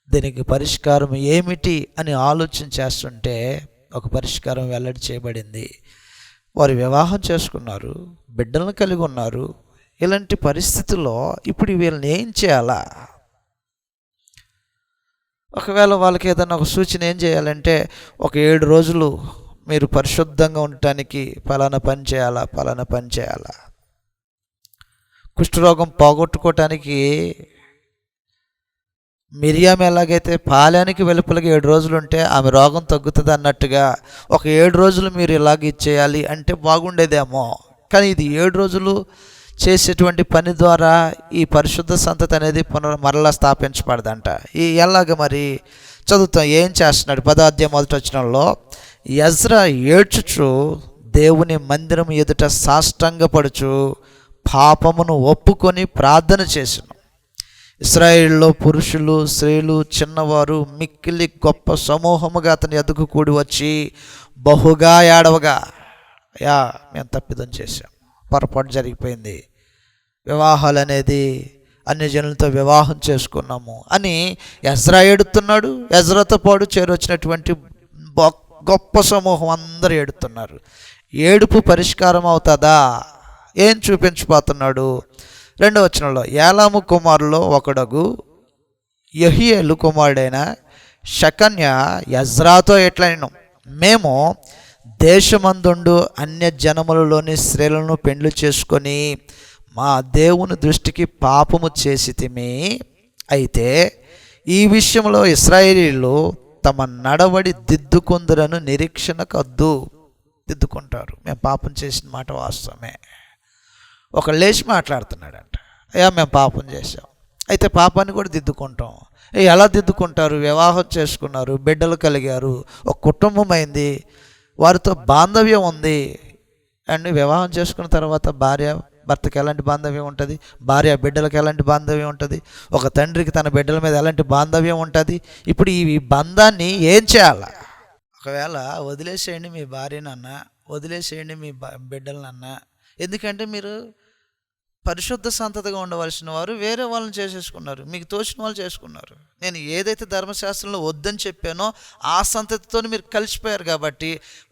దీనికి పరిష్కారం ఏమిటి అని ఆలోచన చేస్తుంటే ఒక పరిష్కారం వెల్లడి చేయబడింది. వారు వివాహం చేసుకున్నారు, బిడ్డలను కలిగి ఉన్నారు. ఇలాంటి పరిస్థితుల్లో ఇప్పుడు వీళ్ళని ఏం చేయాలా? ఒకవేళ వాళ్ళకి ఏదైనా ఒక సూచన ఏం చేయాలంటే, ఒక 7 రోజులు మీరు పరిశుద్ధంగా ఉండటానికి పలానా పని చేయాలా. కుష్ఠరోగం పోగొట్టుకోవటానికి మిరియాం ఎలాగైతే పాలానికి వెలుపలకి 7 రోజులు ఉంటే ఆమె రోగం తగ్గుతుంది అన్నట్టుగా ఒక 7 రోజులు మీరు ఇలాగ ఇచ్చేయాలి అంటే బాగుండేదేమో. కానీ ఇది 7 రోజులు చేసేటువంటి పని ద్వారా ఈ పరిశుద్ధ సంతతి అనేది మరలా స్థాపించబడదంట. ఎలాగ మరి చదువుతాం, ఏం చేస్తున్నాడు? 10వ అధ్యాయం 1వ వచనంలో ఎజ్రా ఏడ్చుచు దేవుని మందిరం ఎదుట సాష్టాంగపడుచు పాపమును ఒప్పుకొని ప్రార్థన చేసెను. ఇశ్రాయేలులో పురుషులు, స్త్రీలు, చిన్నవారు మిక్కిలి గొప్ప సమూహముగా అతని ఎదుగు కూడి వచ్చి బహుగా ఏడవగా, మేము తప్పిదం చేశాం, పొరపాటు జరిగిపోయింది, వివాహాలు అనేది అన్యజనులతో వివాహం చేసుకున్నాము అని ఎజ్రా ఏడుతున్నాడు. ఎజ్రాతో పాటు చేరొచ్చినటువంటి గొప్ప సమూహం అందరూ ఏడుతున్నారు. ఏడుపు పరిష్కారం అవుతుందా? ఏం చూపించబోతున్నాడు? 2వ వచనంలో, ఏలాము కుమారులో ఒకడగు యెహీయేలు కుమారుడైన షకన్య ఎజ్రాతో ఎట్లనెను, మేము దేశమందుండు అన్య జనములలోని స్త్రీలను పెండ్లు చేసుకొని మా దేవుని దృష్టికి పాపము చేసితిమి. అయితే ఈ విషయంలో ఇశ్రాయేలీయులు తమ నడవడి దిద్దుకొందురను నిరీక్షణ కద్దు. దిద్దుకుంటారు. మేము పాపం చేసిన మాట వాస్తవమే. ఒక లేచి మాట్లాడుతున్నాడంట, అయ్యా మేము పాపం చేసాం, అయితే పాపాన్ని కూడా దిద్దుకుంటాం. ఎలా దిద్దుకుంటారు? వివాహం చేసుకున్నారు, బిడ్డలు కలిగారు, ఒక కుటుంబం అయింది, వారితో బాంధవ్యం ఉంది. అండ్ వివాహం చేసుకున్న తర్వాత భార్య భర్తకి ఎలాంటి బాంధవ్యం ఉంటుంది, భార్య బిడ్డలకు ఎలాంటి బాంధవ్యం ఉంటుంది, ఒక తండ్రికి తన బిడ్డల మీద ఎలాంటి బాంధవ్యం ఉంటుంది. ఇప్పుడు ఈ బంధాన్ని ఏం చేయాలి? ఒకవేళ వదిలేసేయండి మీ భార్యనన్నా, వదిలేసేయండి మీ బిడ్డలనన్నా. ఎందుకంటే మీరు పరిశుద్ధ సంతతిగా ఉండవలసిన వారు వేరే వాళ్ళని చేసేసుకున్నారు, మీకు తోచిన వాళ్ళు చేసుకున్నారు. నేను ఏదైతే ధర్మశాస్త్రంలో వద్దని చెప్పానో ఆ సంతతితో మీరు కలిసిపోయారు కాబట్టి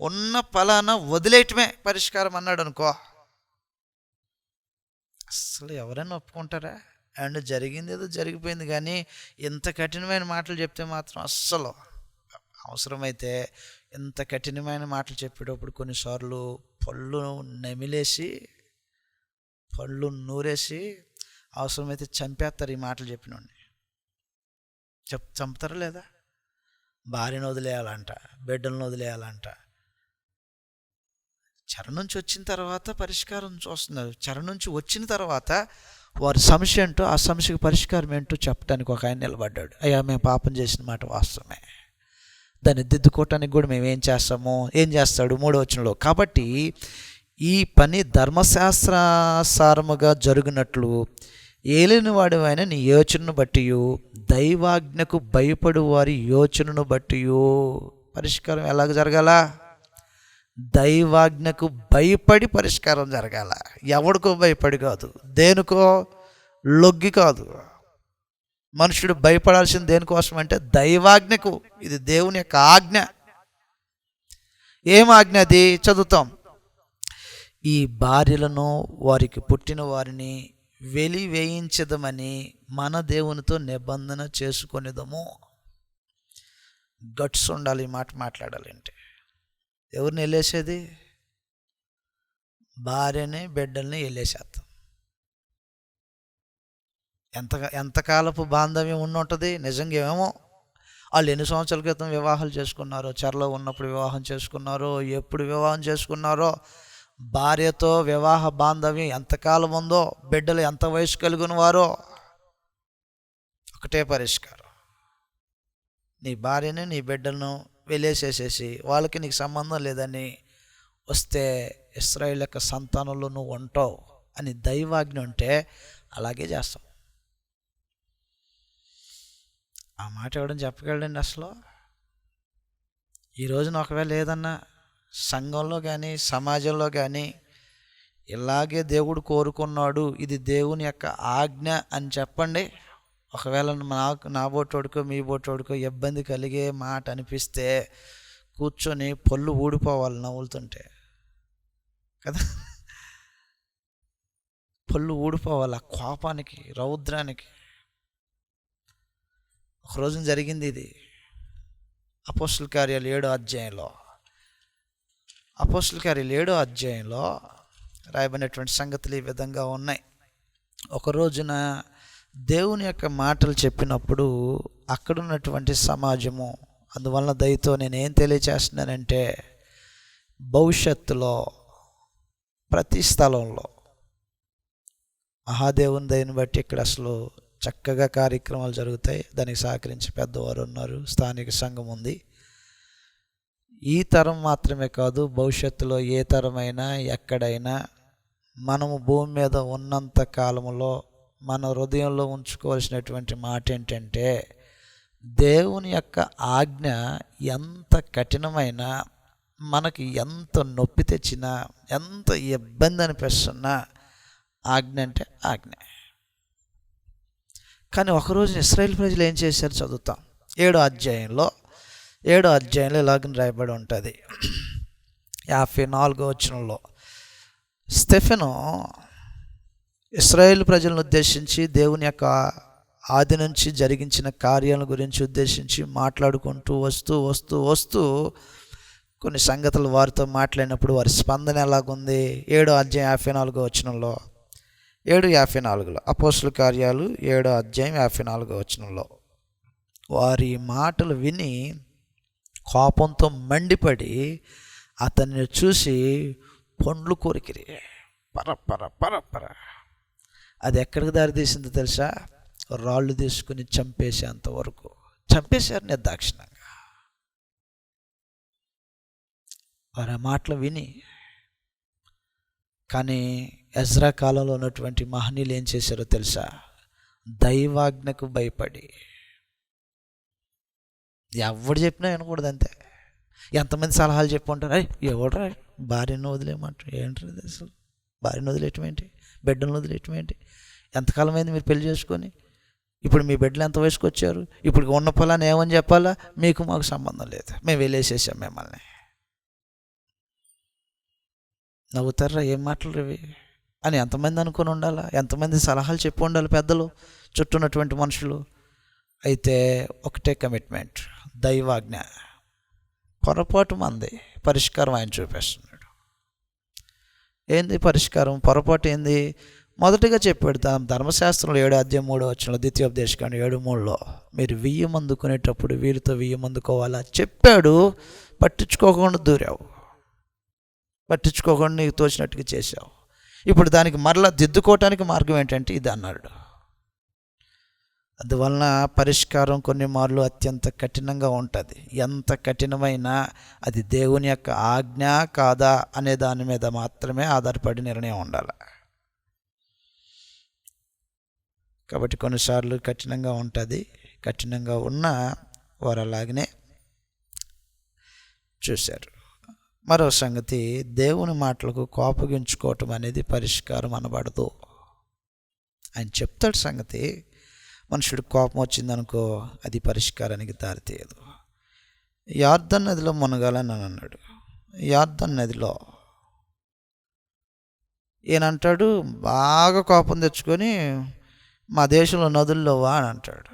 ఉన్న ఫలానా వదిలేయటమే పరిష్కారం అన్నాడు అనుకో, అసలు ఎవరైనా ఒప్పుకుంటారా? అండ్ జరిగింది ఏదో జరిగిపోయింది, కానీ ఇంత కఠినమైన మాటలు చెప్తే మాత్రం అస్సలు. అవసరమైతే ఇంత కఠినమైన మాటలు చెప్పేటప్పుడు కొన్నిసార్లు పళ్ళు నమిలేసి పళ్ళు నూరేసి అవసరమైతే చంపేస్తారు ఈ మాటలు చెప్పినోడిని. చంపుతారా లేదా? భార్యను వదిలేయాలంట, బిడ్డలను వదిలేయాలంట. చెర నుంచి వచ్చిన తర్వాత పరిష్కారం చూస్తున్నారు. చెర నుంచి వచ్చిన తర్వాత వారి సమస్య ఏంటో, ఆ సమస్యకు పరిష్కారం ఏంటో చెప్పడానికి ఒక ఆయన నిలబడ్డాడు. అయ్యా మేము పాపం చేసిన మాట వాస్తవమే, దాన్ని దిద్దుకోవటానికి కూడా మేము ఏం చేస్తాము? ఏం చేస్తాడు? 3వ వచనంలో, కాబట్టి ఈ పని ధర్మశాస్త్రానుసారముగా జరుగునట్లు ఏలిన వాడివైన నీ యోచనను బట్టి, దైవాజ్ఞకు భయపడు వారి యోచనను బట్టి పరిష్కారం ఎలాగ జరగాల? దైవాజ్ఞకు భయపడి పరిష్కారం జరగాల. ఎవడికో భయపడి కాదు, దేనికో లొగ్గి కాదు. మనుషుడు భయపడాల్సింది దేనికోసం అంటే దైవాజ్ఞకు. ఇది దేవుని యొక్క ఆజ్ఞ. ఏం ఆజ్ఞ అది? చదువుతాం. ఈ భార్యలను వారికి పుట్టిన వారిని వెలివేయించదమని మన దేవునితో నిబంధన చేసుకొనిదము. గట్స్ ఉండాలి ఈ మాట మాట్లాడాలంటే. ఎవరిని వెళ్ళేసేది? భార్యని బిడ్డల్ని వెళ్ళేసేస్తాం. ఎంతకాలపు బాంధవ్యం ఉండుంటుంది? నిజంగా ఏమో వాళ్ళు ఎన్ని సంవత్సరాల క్రితం వివాహాలు చేసుకున్నారో, చెరలో ఉన్నప్పుడు వివాహం చేసుకున్నారో, ఎప్పుడు వివాహం చేసుకున్నారో, భార్యతో వివాహ బాంధవ్యం ఎంతకాలం ఉందో, బిడ్డలు ఎంత వయసు కలిగిన వారో, ఒకటే పరిష్కారం. నీ భార్యని నీ బిడ్డలను వెళ్ళేసేసేసి వాళ్ళకి నీకు సంబంధం లేదని వస్తే ఇశ్రాయేలు యొక్క సంతానంలో నువ్వు ఉంటావు అని దైవాజ్ఞ ఉంటే అలాగే చేస్తాం. ఆ మాట ఎవడని చెప్పగలండి? అసలు ఈ రోజున ఒకవేళ ఏదన్నా సంఘంలో కానీ సమాజంలో కానీ ఇలాగే దేవుడు కోరుకున్నాడు, ఇది దేవుని యొక్క ఆజ్ఞ అని చెప్పండి. ఒకవేళ నా బోటోడుకో మీ బోటోడుకో ఇబ్బంది కలిగే మాట అనిపిస్తే కూర్చొని పళ్ళు ఊడిపోవాలి నవ్వులుతుంటే కదా. పళ్ళు ఊడిపోవాలి ఆ కోపానికి, రౌద్రానికి. ఒక రోజున జరిగింది ఇది. అపోస్తలుల కార్యాలు 7వ అధ్యాయంలో, అపోస్తలుల కార్యాలు 7వ అధ్యాయంలో రాయబడినటువంటి సంగతులు ఈ విధంగా ఉన్నాయి. ఒక రోజున దేవుని యొక్క మాటలు చెప్పినప్పుడు అక్కడ ఉన్నటువంటి సమాజము, అందువలన దయతో నేనేం తెలియచేస్తున్నానంటే, భవిష్యత్తులో ప్రతి స్థలంలో మహాదేవుని దయని బట్టి ఇక్కడ అసలు చక్కగా కార్యక్రమాలు జరుగుతాయి. దానికి సహకరించి పెద్దవారు ఉన్నారు, స్థానిక సంఘం ఉంది. ఈ తరం మాత్రమే కాదు, భవిష్యత్తులో ఏ తరమైనా ఎక్కడైనా మనము భూమి మీద ఉన్నంత కాలంలో మన హృదయంలో ఉంచుకోవాల్సినటువంటి మాట ఏంటంటే, దేవుని యొక్క ఆజ్ఞ ఎంత కఠినమైనా, మనకి ఎంత నొప్పి తెచ్చినా, ఎంత ఇబ్బంది అనిపిస్తున్నా, ఆజ్ఞ అంటే ఆజ్ఞ. కానీ ఒకరోజు ఇశ్రాయేల్ ప్రజలు ఏం చేశారు చదువుతాం. 7వ అధ్యాయంలో ఇలాగ రాయబడి ఉంటుంది. 54వ వచనంలో స్టెఫెను ఇశ్రాయేల్ ప్రజలను ఉద్దేశించి దేవుని యొక్క ఆది నుంచి జరిగించిన కార్యాల గురించి ఉద్దేశించి మాట్లాడుకుంటూ వస్తూ కొన్ని సంగతులు వారితో మాట్లాడినప్పుడు వారి స్పందన ఎలాగుంది. 7వ అధ్యాయం 54వ వచనంలో 7:54 అపోస్తుల కార్యాలు 7వ అధ్యాయం 54వ వచనంలో వారి మాటలు విని కోపంతో మండిపడి అతన్ని చూసి పండ్లు కొరికిరి. పర అది ఎక్కడికి దారి తీసిందో తెలుసా? రాళ్ళు తీసుకుని చంపేసేంత వరకు చంపేశారు నిర్దాక్షిణంగా. వారి మాటలు విని. కానీ ఎజ్రా కాలంలో ఉన్నటువంటి మహనీయులు ఏం చేశారో తెలుసా? దైవాజ్ఞకు భయపడి ఎవడు చెప్పినా వినకూడదు అంతే. ఎంతమంది సలహాలు చెప్పి ఉంటారు, ఎవడరా భార్యను వదిలేయమంటారు, ఏంటది అసలు భార్యను వదిలేయటం ఏంటి, బిడ్డలను వదిలేయటం ఏంటి, ఎంతకాలం అయింది మీరు పెళ్లి చేసుకొని, ఇప్పుడు మీ బిడ్డలు ఎంత వయసుకు వచ్చారు, ఇప్పుడు ఉన్న పొలాన్ని ఏమని చెప్పాలా, మీకు మాకు సంబంధం లేదు, మేము వెళ్ళేసేసాం మిమ్మల్ని. నవ్వుతారా ఏం మాటలు ఇవి అని ఎంతమంది అనుకుని ఉండాలా, ఎంతమంది సలహాలు చెప్పి ఉండాలి పెద్దలు, చుట్టూ ఉన్నటువంటి మనుషులు. అయితే ఒకటే కమిట్మెంట్, దైవాజ్ఞ. పొరపాటు మంది, పరిష్కారం ఆయన చూపిస్తున్నాడు. ఏంది పరిష్కారం? పొరపాటు ఏంది? మొదటిగా చెప్పాడు ధర్మశాస్త్రంలో 7వ అధ్యాయం 3వ వచనంలో, ద్వితీయోపదేశకాండం 7:3లో మీరు 1000 మందుకునేటప్పుడు వీరితో 1000 మందుకోవాలా చెప్పాడు. పట్టించుకోకుండా దూరావు, పట్టించుకోకుండా నీకు తోచినట్టుగా చేసావు. ఇప్పుడు దానికి మరలా దిద్దుకోవటానికి మార్గం ఏంటంటే ఇది అన్నాడు. అందువలన పరిష్కారం కొన్ని మార్లు అత్యంత కఠినంగా ఉంటుంది. ఎంత కఠినమైనా అది దేవుని యొక్క ఆజ్ఞ కాదా అనే దాని మీద మాత్రమే ఆధారపడి నిర్ణయం ఉండాలి. కాబట్టి కొన్నిసార్లు కఠినంగా ఉంటుంది. కఠినంగా ఉన్నా వారు అలాగనే చూశారు. మరో సంగతి, దేవుని మాటలకు కోపగించుకోవటం అనేది పరిష్కారం అనబడదు. ఆయన చెప్తాడు సంగతి. మనుషుడు కోపం వచ్చిందనుకో అది పరిష్కారానికి దారితీయదు. యార్దన్ నదిలో మునగాలని అని అన్నాడు. యార్దన్ నదిలో ఈయనంటాడు బాగా కోపం తెచ్చుకొని మా దేశంలో నదుల్లో వా అని అంటాడు.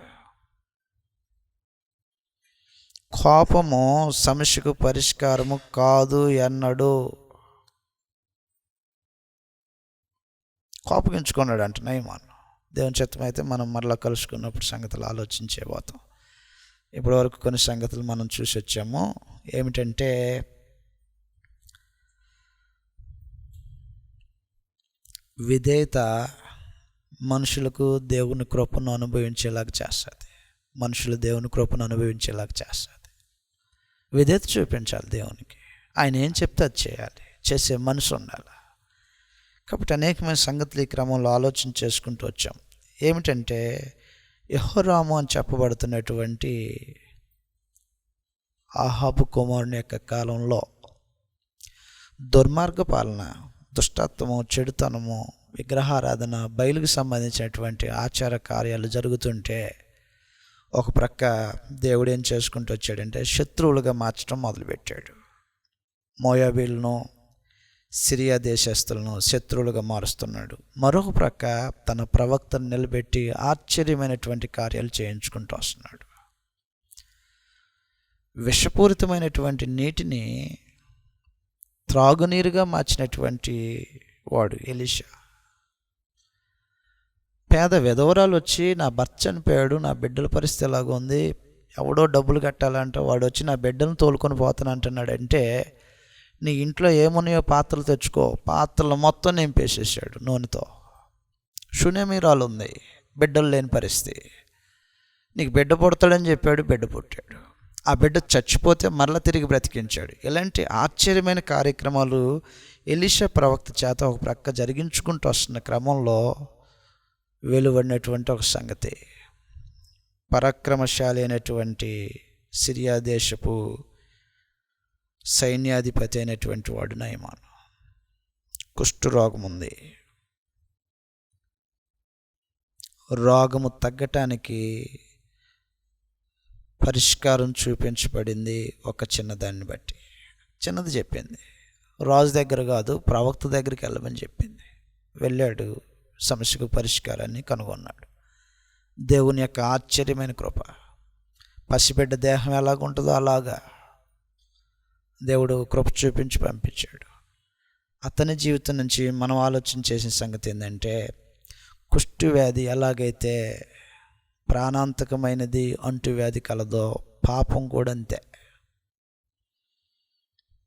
కోపము సమస్యకు పరిష్కారము కాదు అన్నాడు. కోపగించుకున్నాడు అంటే నయమాను. దేవుని చిత్తమైతే మనం మరలా కలుసుకున్నప్పుడు సంగతులు ఆలోచించేపోతాం. ఇప్పటి వరకు కొన్ని సంగతులు మనం చూసి వచ్చాము. ఏమిటంటే విధేయత మనుషులకు దేవుని కృపను అనుభవించేలాగా చేస్తుంది. మనుషులు దేవుని కృపను అనుభవించేలాగా చేస్తుంది. విధేయత చూపించాలి దేవునికి. ఆయన ఏం చెప్తే అది చేయాలి, చేసే మనసు ఉండాలి. కాబట్టి అనేకమైన సంగతులు ఈ క్రమంలో ఆలోచన చేసుకుంటూ వచ్చాం. ఏమిటంటే యెహోరాము అని చెప్పబడుతున్నటువంటి ఆహాబు కుమారుని యొక్క కాలంలో దుర్మార్గ పాలన, దుష్టత్వము, చెడుతనము, విగ్రహారాధన, బయలుకు సంబంధించినటువంటి ఆచార కార్యాలు జరుగుతుంటే ఒక ప్రక్క దేవుడు ఏం చేసుకుంటూ వచ్చాడంటే శత్రువులుగా మార్చడం మొదలుపెట్టాడు. మోయాబీలను, సిరియా దేశస్తులను శత్రువులుగా మారుస్తున్నాడు. మరొక ప్రక్క తన ప్రవక్తను నిలబెట్టి ఆశ్చర్యమైనటువంటి కార్యాలు చేయించుకుంటూ వస్తున్నాడు. విషపూరితమైనటువంటి నీటిని త్రాగునీరుగా మార్చినటువంటి వాడు ఎలీషా. పేద విధవరాలు వచ్చి నా భర్త చనిపోయాడు, నా బిడ్డల పరిస్థితి ఎలాగ ఉంది, ఎవడో డబ్బులు కట్టాలంటే వాడు వచ్చి నా బిడ్డలను తోలుకొని పోతాను అంటున్నాడు. అంటే నీ ఇంట్లో ఏమున్నాయో పాత్రలు తెచ్చుకో, పాత్రలు మొత్తం నింపేసేసాడు నూనెతో. శూన్యమీరాలు ఉంది, బిడ్డలు లేని పరిస్థితి. నీకు బిడ్డ పుడతాడని చెప్పాడు, బిడ్డ పుట్టాడు. ఆ బిడ్డ చచ్చిపోతే మరలా తిరిగి బ్రతికించాడు. ఇలాంటి ఆశ్చర్యమైన కార్యక్రమాలు ఎలీషా ప్రవక్త చేత ఒక ప్రక్క జరిగించుకుంటూ వస్తున్న క్రమంలో వెలువడినటువంటి ఒక సంగతి, పరాక్రమశాలి అయినటువంటి సిరియా దేశపు సైన్యాధిపతి అయినటువంటి వాడు నయమాను కుష్ఠరోగం ఉంది. రోగము తగ్గటానికి పరిష్కారం చూపించబడింది ఒక చిన్నదాన్ని బట్టి. చిన్నది చెప్పింది, రాజు దగ్గర కాదు ప్రవక్త దగ్గరికి వెళ్ళమని చెప్పింది. వెళ్ళాడు, సమస్యకు పరిష్కారాన్ని కనుగొన్నాడు. దేవుని యొక్క ఆశ్చర్యమైన కృప. పసిబిడ్డ దేహం ఎలాగుంటుందో అలాగా దేవుడు కృప చూపించి పంపించాడు. అతని జీవితం నుంచి మనం ఆలోచన చేసిన సంగతి ఏంటంటే, కుష్ఠవ్యాధి ఎలాగైతే ప్రాణాంతకమైనది అంటువ్యాధి కలదో, పాపం కూడా అంతే,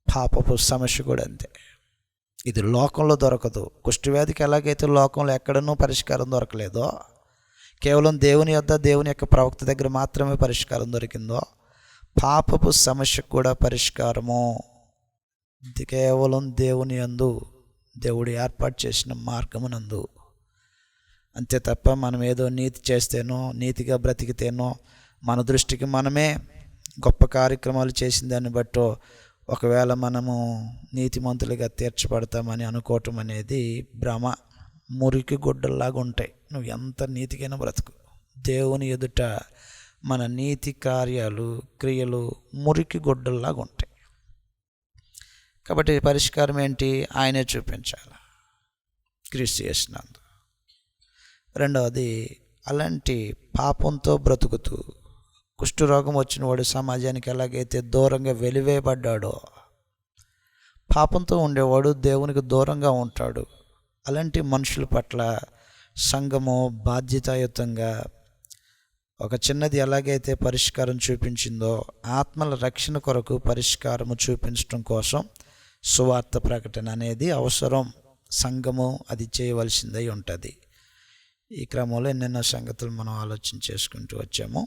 పాపపు సమస్య కూడా అంతే. ఇది లోకంలో దొరకదు. కుష్ఠవ్యాధికి ఎలాగైతే లోకంలో ఎక్కడనూ పరిష్కారం దొరకలేదో, కేవలం దేవుని యొద్ద దేవుని యొక్క ప్రవక్త దగ్గర మాత్రమే పరిష్కారం దొరికిందో, పాపపు సమస్యకు కూడా పరిష్కారము కేవలం దేవుని యందు, దేవుడు ఏర్పాటు చేసిన మార్గమునందు. అంతే తప్ప మనం ఏదో నీతి చేస్తేనో, నీతిగా బ్రతికితేనో, మన దృష్టికి మనమే గొప్ప కార్యక్రమాలు చేసిన దాన్ని బట్టో ఒకవేళ మనము నీతిమంతులుగా తీర్చబడతామని అనుకోవటం అనేది భ్రమ. మురికి గుడ్డల్లాగా ఉంటాయి. నువ్వు ఎంత నీతికైనా బ్రతుకు, దేవుని ఎదుట మన నీతి కార్యాలు, క్రియలు మురికి గుడ్డల్లాగా ఉంటాయి. కాబట్టి పరిష్కారం ఏంటి? ఆయనే చూపించాలి, క్రీస్తు యేసునందు. రెండవది, అలాంటి పాపంతో బ్రతుకుతూ కుష్ఠరోగం వచ్చిన వాడు సమాజానికి ఎలాగైతే దూరంగా వెలివేయబడ్డాడో, పాపంతో ఉండేవాడు దేవునికి దూరంగా ఉంటాడు. అలాంటి మనుషుల పట్ల సంఘము బాధ్యతాయుతంగా ఒక చిన్నది ఎలాగైతే పరిష్కారం చూపించిందో, ఆత్మల రక్షణ కొరకు పరిష్కారము చూపించడం కోసం సువార్త ప్రకటన అనేది అవసరం. సంఘము అది చేయవలసిందై ఉంటుంది. ఈ క్రమంలో ఎన్నెన్నో సంగతులు మనం ఆలోచన చేసుకుంటూ వచ్చాము.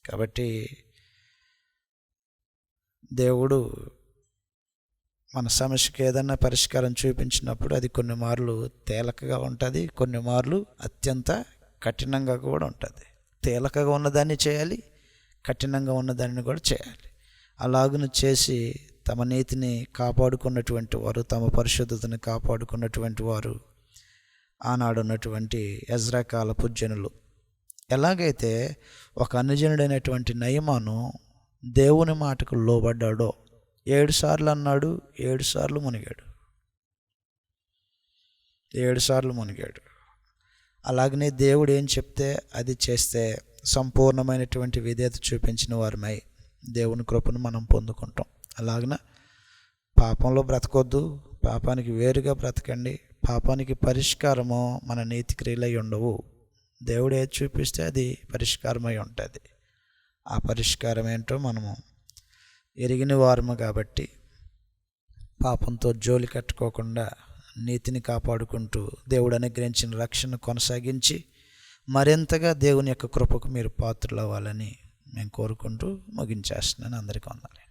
కాబట్టి దేవుడు మన సమస్యకి ఏదైనా పరిష్కారం చూపించినప్పుడు అది కొన్ని మార్లు తేలికగా ఉంటుంది, కొన్ని మార్లు అత్యంత కఠినంగా కూడా ఉంటుంది. తేలికగా ఉన్నదాన్ని చేయాలి, కఠినంగా ఉన్నదాన్ని కూడా చేయాలి. అలాగను చేసి తమ నీతిని కాపాడుకున్నటువంటి వారు, తమ పరిశుద్ధతను కాపాడుకున్నటువంటి వారు ఆనాడు ఉన్నటువంటి ఎజ్రా కాలపు జనులు. ఎలాగైతే ఒక అన్యజనుడైనటువంటి నయమాను దేవుని మాటకు లోబడ్డాడో, 7 సార్లు అన్నాడు, 7 సార్లు మునిగాడు, 7 సార్లు మునిగాడు. అలాగనే దేవుడు ఏం చెప్తే అది చేస్తే సంపూర్ణమైనటువంటి విధేయత చూపించిన వారమై దేవుని కృపను మనం పొందుకుంటాం. అలాగన పాపంలో బ్రతకొద్దు, పాపానికి వేరుగా బ్రతకండి. పాపానికి పరిష్కారము మన నీతి క్రియలై ఉండవు. దేవుడు ఏది చూపిస్తే అది పరిష్కారమై ఉంటుంది. ఆ పరిష్కారం ఏంటో మనము ఎరిగిన వారము కాబట్టి పాపంతో జోలి కట్టుకోకుండా నీతిని కాపాడుకుంటూ దేవుడు అనుగ్రహించిన రక్షణ కొనసాగించి మరింతగా దేవుని యొక్క కృపకు మీరు పాత్రలు అవ్వాలని మేము కోరుకుంటూ ముగించేస్తున్నాను. అందరికీ వందనాలు.